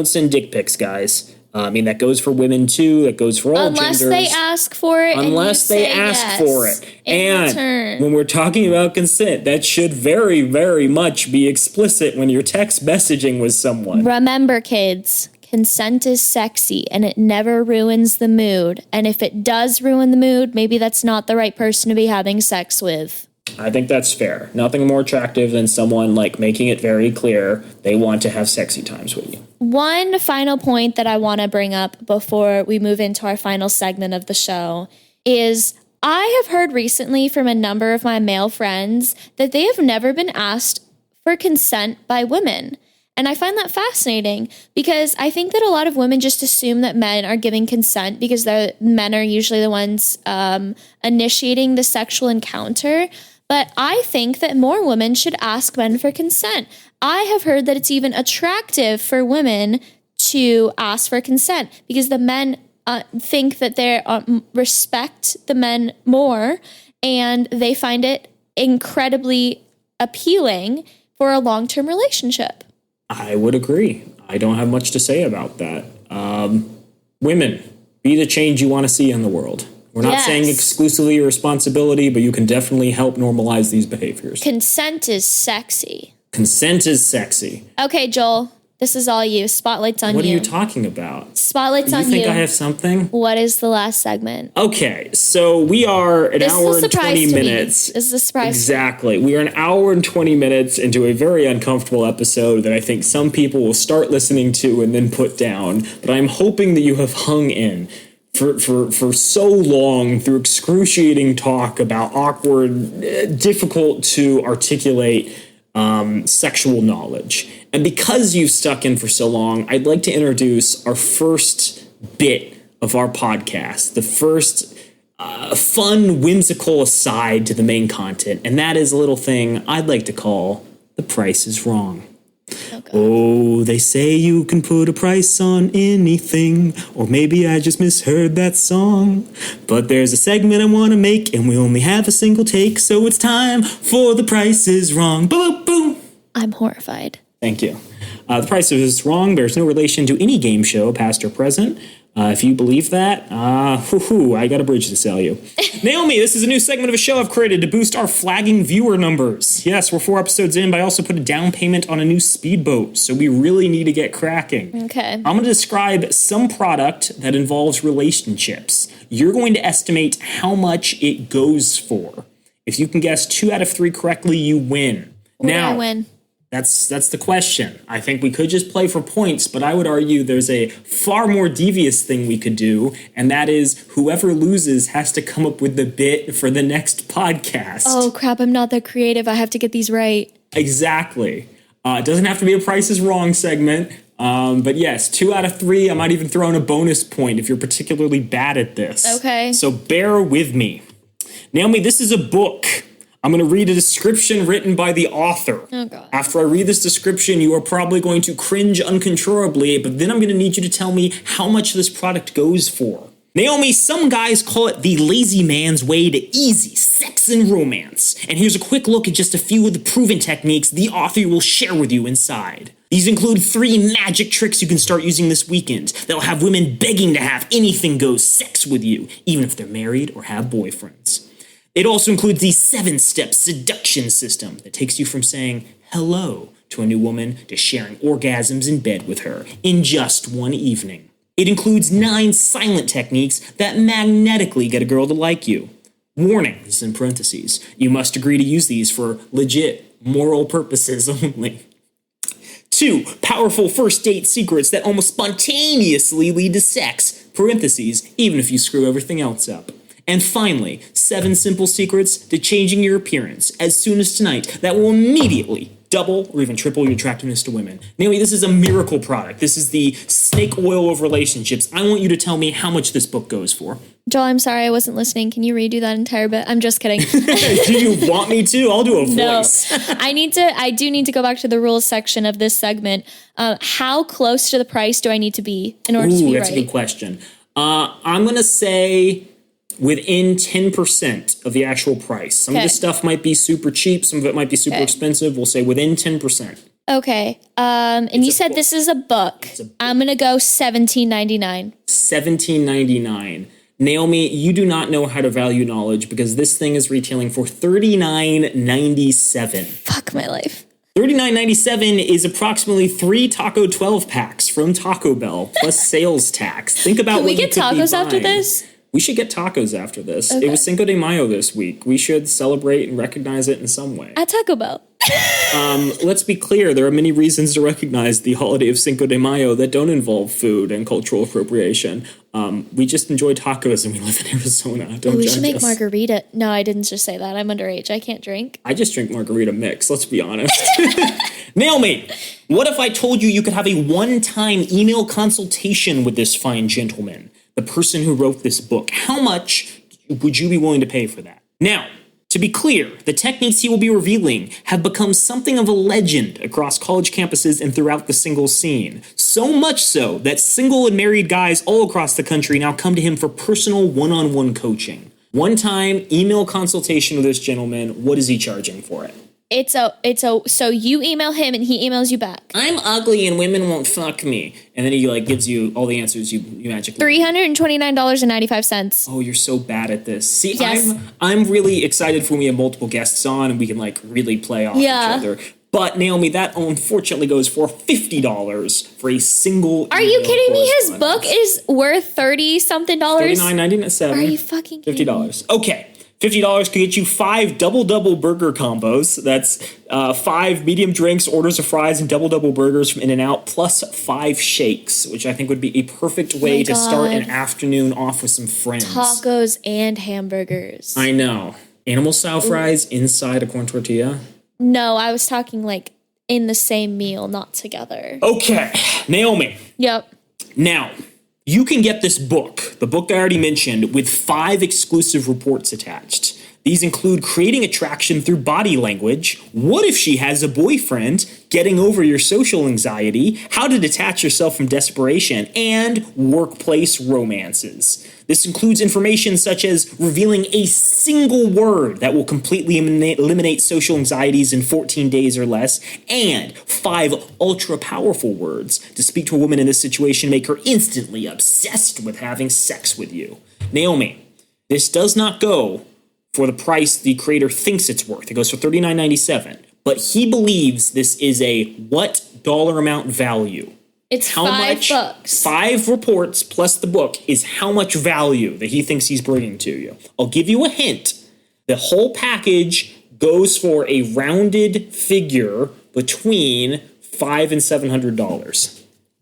send dick pics, guys. That goes for women too. That goes for all genders. Unless they ask for it. Unless they ask for it. And when we're talking about consent, that should very, very much be explicit when you're text messaging with someone. Remember, kids, consent is sexy and it never ruins the mood. And if it does ruin the mood, maybe that's not the right person to be having sex with. I think that's fair. Nothing more attractive than someone making it very clear they want to have sexy times with you. One final point that I want to bring up before we move into our final segment of the show is I have heard recently from a number of my male friends that they have never been asked for consent by women. And I find that fascinating because I think that a lot of women just assume that men are giving consent because the men are usually the ones initiating the sexual encounter. But I think that more women should ask men for consent. I have heard that it's even attractive for women to ask for consent because the men think that they respect the men more, and they find it incredibly appealing for a long-term relationship. I would agree. I don't have much to say about that. Women, be the change you want to see in the world. We're not saying exclusively your responsibility, but you can definitely help normalize these behaviors. Consent is sexy. Consent is sexy. Okay, Joel, this is all you. Spotlight's on you. What are you talking about? Spotlight's on you. You think I have something? What is the last segment? Okay, so we are an hour and 20 minutes. This is a surprise. Exactly. We are an hour and 20 minutes into a very uncomfortable episode that I think some people will start listening to and then put down. But I'm hoping that you have hung in for so long through excruciating talk about awkward, difficult to articulate sexual knowledge. And because you've stuck in for so long, I'd like to introduce our first bit of our podcast, the first fun, whimsical aside to the main content, and that is a little thing I'd like to call The Price is Wrong. Oh, they say you can put a price on anything, or maybe I just misheard that song. But there's a segment I want to make, and we only have a single take, so it's time for The Price is Wrong. Boom, boom. I'm horrified. Thank you. The Price is Wrong bears no relation to any game show, past or present. If you believe that, I got a bridge to sell you. Naomi, this is a new segment of a show I've created to boost our flagging viewer numbers. Yes, we're 4 episodes in, but I also put a down payment on a new speedboat, so we really need to get cracking. Okay. I'm going to describe some product that involves relationships. You're going to estimate how much it goes for. If you can guess 2 out of 3 correctly, you win. Will I win? That's the question. I think we could just play for points, but I would argue there's a far more devious thing we could do, and that is whoever loses has to come up with the bit for the next podcast. Oh, crap, I'm not that creative. I have to get these right. Exactly. It doesn't have to be a Price is Wrong segment, but yes, 2 out of 3. I might even throw in a bonus point if you're particularly bad at this. Okay. So bear with me. Naomi, this is a book. I'm going to read a description written by the author. Oh, God. After I read this description, you are probably going to cringe uncontrollably, but then I'm going to need you to tell me how much this product goes for. Naomi, some guys call it the lazy man's way to easy sex and romance. And here's a quick look at just a few of the proven techniques the author will share with you inside. These include 3 magic tricks you can start using this weekend that'll have women begging to have anything goes sex with you, even if they're married or have boyfriends. It also includes the 7-step seduction system that takes you from saying hello to a new woman to sharing orgasms in bed with her in just one evening. It includes 9 silent techniques that magnetically get a girl to like you. Warning, this is in parentheses, you must agree to use these for legit moral purposes only. 2 powerful first date secrets that almost spontaneously lead to sex, parentheses, even if you screw everything else up. And finally, 7 simple secrets to changing your appearance as soon as tonight that will immediately double or even triple your attractiveness to women. Naomi, this is a miracle product. This is the snake oil of relationships. I want you to tell me how much this book goes for. Joel, I'm sorry I wasn't listening. Can you redo that entire bit? I'm just kidding. Do you want me to? I'll do a voice. No, I do need to go back to the rules section of this segment. How close to the price do I need to be in order to be right? That's a good question. I'm going to say within 10% of the actual price. Some of this stuff might be super cheap. Some of it might be super expensive. We'll say within 10%. Okay. And you said this is a book. I'm going to go $17.99. $17.99. Naomi, you do not know how to value knowledge because this thing is retailing for $39.97. Fuck my life. $39.97 is approximately 3 Taco 12 packs from Taco Bell plus sales tax. Think about what you could be buying. Can we get tacos after this? We should get tacos after this. Okay. It was Cinco de Mayo this week. We should celebrate and recognize it in some way. At Taco Bell. Let's be clear. There are many reasons to recognize the holiday of Cinco de Mayo that don't involve food and cultural appropriation. We just enjoy tacos and we live in Arizona. Don't judge us. We should make margarita. No, I didn't just say that. I'm underage. I can't drink. I just drink margarita mix. Let's be honest. Naomi, what if I told you could have a one-time email consultation with this fine gentleman, the person who wrote this book? How much would you be willing to pay for that? Now, To be clear, the techniques he will be revealing have become something of a legend across college campuses and throughout the singles scene. So much so that single and married guys all across the country now come to him for personal one-on-one coaching. One-time email consultation with this gentleman. What is he charging for it? So you email him and he emails you back. I'm ugly and women won't fuck me. And then he like gives you all the answers you magically. $329.95. Oh, you're so bad at this. See, yes. I'm really excited for when we have multiple guests on and we can like really play off each other. But Naomi, that unfortunately goes for $50 for a single. Are you kidding me? His book is worth $30-something. $39.97. Are you fucking kidding $50. Okay. $50 could get you 5 double burger combos. That's 5 medium drinks, orders of fries, and double burgers from In-N-Out, plus 5 shakes, which I think would be a perfect way to start an afternoon off with some friends. Tacos and hamburgers. I know. Animal-style fries inside a corn tortilla? No, I was talking like in the same meal, not together. Okay. Naomi. Yep. Now, you can get this book, the book I already mentioned, with 5 exclusive reports attached. These include creating attraction through body language, what if she has a boyfriend, getting over your social anxiety, how to detach yourself from desperation, and workplace romances. This includes information such as revealing a single word that will completely eliminate social anxieties in 14 days or less, and 5 ultra-powerful words to speak to a woman in this situation, make her instantly obsessed with having sex with you. Naomi, this does not go for the price the creator thinks it's worth. It goes for $39.97. But he believes this is a what dollar amount value? It's how $5. 5 reports plus the book is how much value that he thinks he's bringing to you. I'll give you a hint. The whole package goes for a rounded figure between $500 and $700.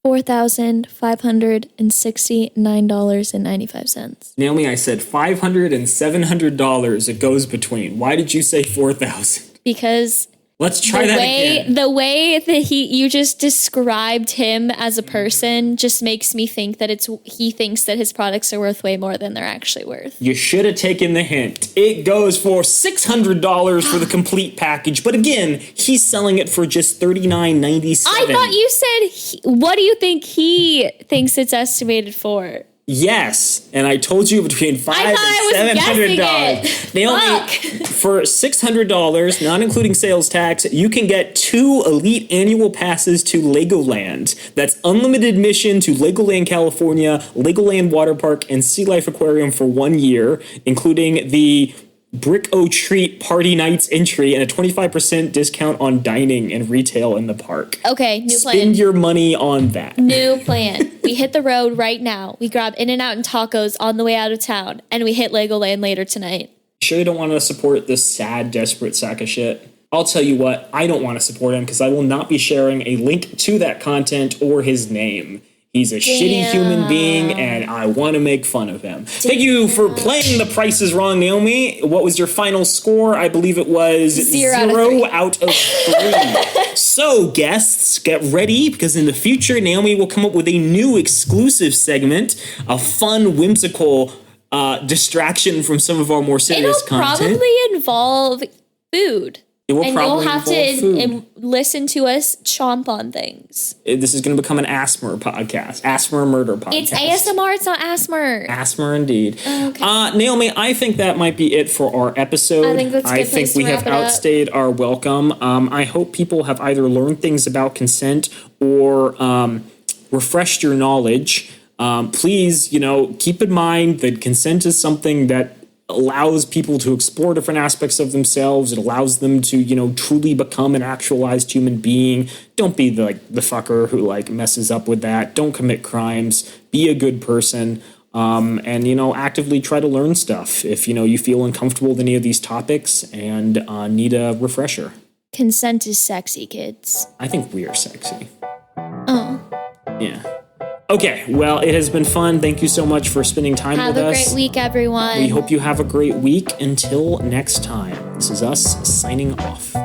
$4,569.95. Naomi, I said $500 and $700 it goes between. Why did you say $4,000? Because let's try that again. The way that you just described him as a person just makes me think that he thinks that his products are worth way more than they're actually worth. You should have taken the hint. It goes for $600 for the complete package, but again, he's selling it for just $39.97. I thought you said, what do you think he thinks it's estimated for? Yes, and I told you between $500 and $700. Naomi, for $600, not including sales tax, you can get 2 elite annual passes to Legoland. That's unlimited admission to Legoland, California, Legoland Water Park, and Sea Life Aquarium for 1 year, including the Brick O Treat Party Nights entry and a 25% discount on dining and retail in the park. Okay, new plan. Spend your money on that. New plan. We hit the road right now. We grab In-N-Out and tacos on the way out of town, and we hit Legoland later tonight. Sure you don't want to support this sad, desperate sack of shit? I'll tell you what, I don't want to support him because I will not be sharing a link to that content or his name. He's a shitty human being, and I want to make fun of him. Thank you for playing The Price is Wrong, Naomi. What was your final score? I believe it was 0 out of 3. So, guests, get ready, because in the future, Naomi will come up with a new exclusive segment, a fun, whimsical distraction from some of our more serious content. It'll probably involve food. It will and probably you'll have to listen to us chomp on things. This is going to become an ASMR podcast. ASMR murder podcast. It's ASMR, it's not ASMR. ASMR indeed. Okay. Naomi, I think that might be it for our episode. I think that's a good place to wrap it up. Outstayed our welcome. I hope people have either learned things about consent or refreshed your knowledge. Please, keep in mind that consent is something that allows people to explore different aspects of themselves. It allows them to, truly become an actualized human being. Don't be the fucker who messes up with that. Don't commit crimes. Be a good person. And actively try to learn stuff if, you feel uncomfortable with any of these topics and need a refresher. Consent is sexy, kids. I think we are sexy. Oh. Yeah. Okay, well, it has been fun. Thank you so much for spending time with us. Have a great week, everyone. We hope you have a great week. Until next time, this is us signing off.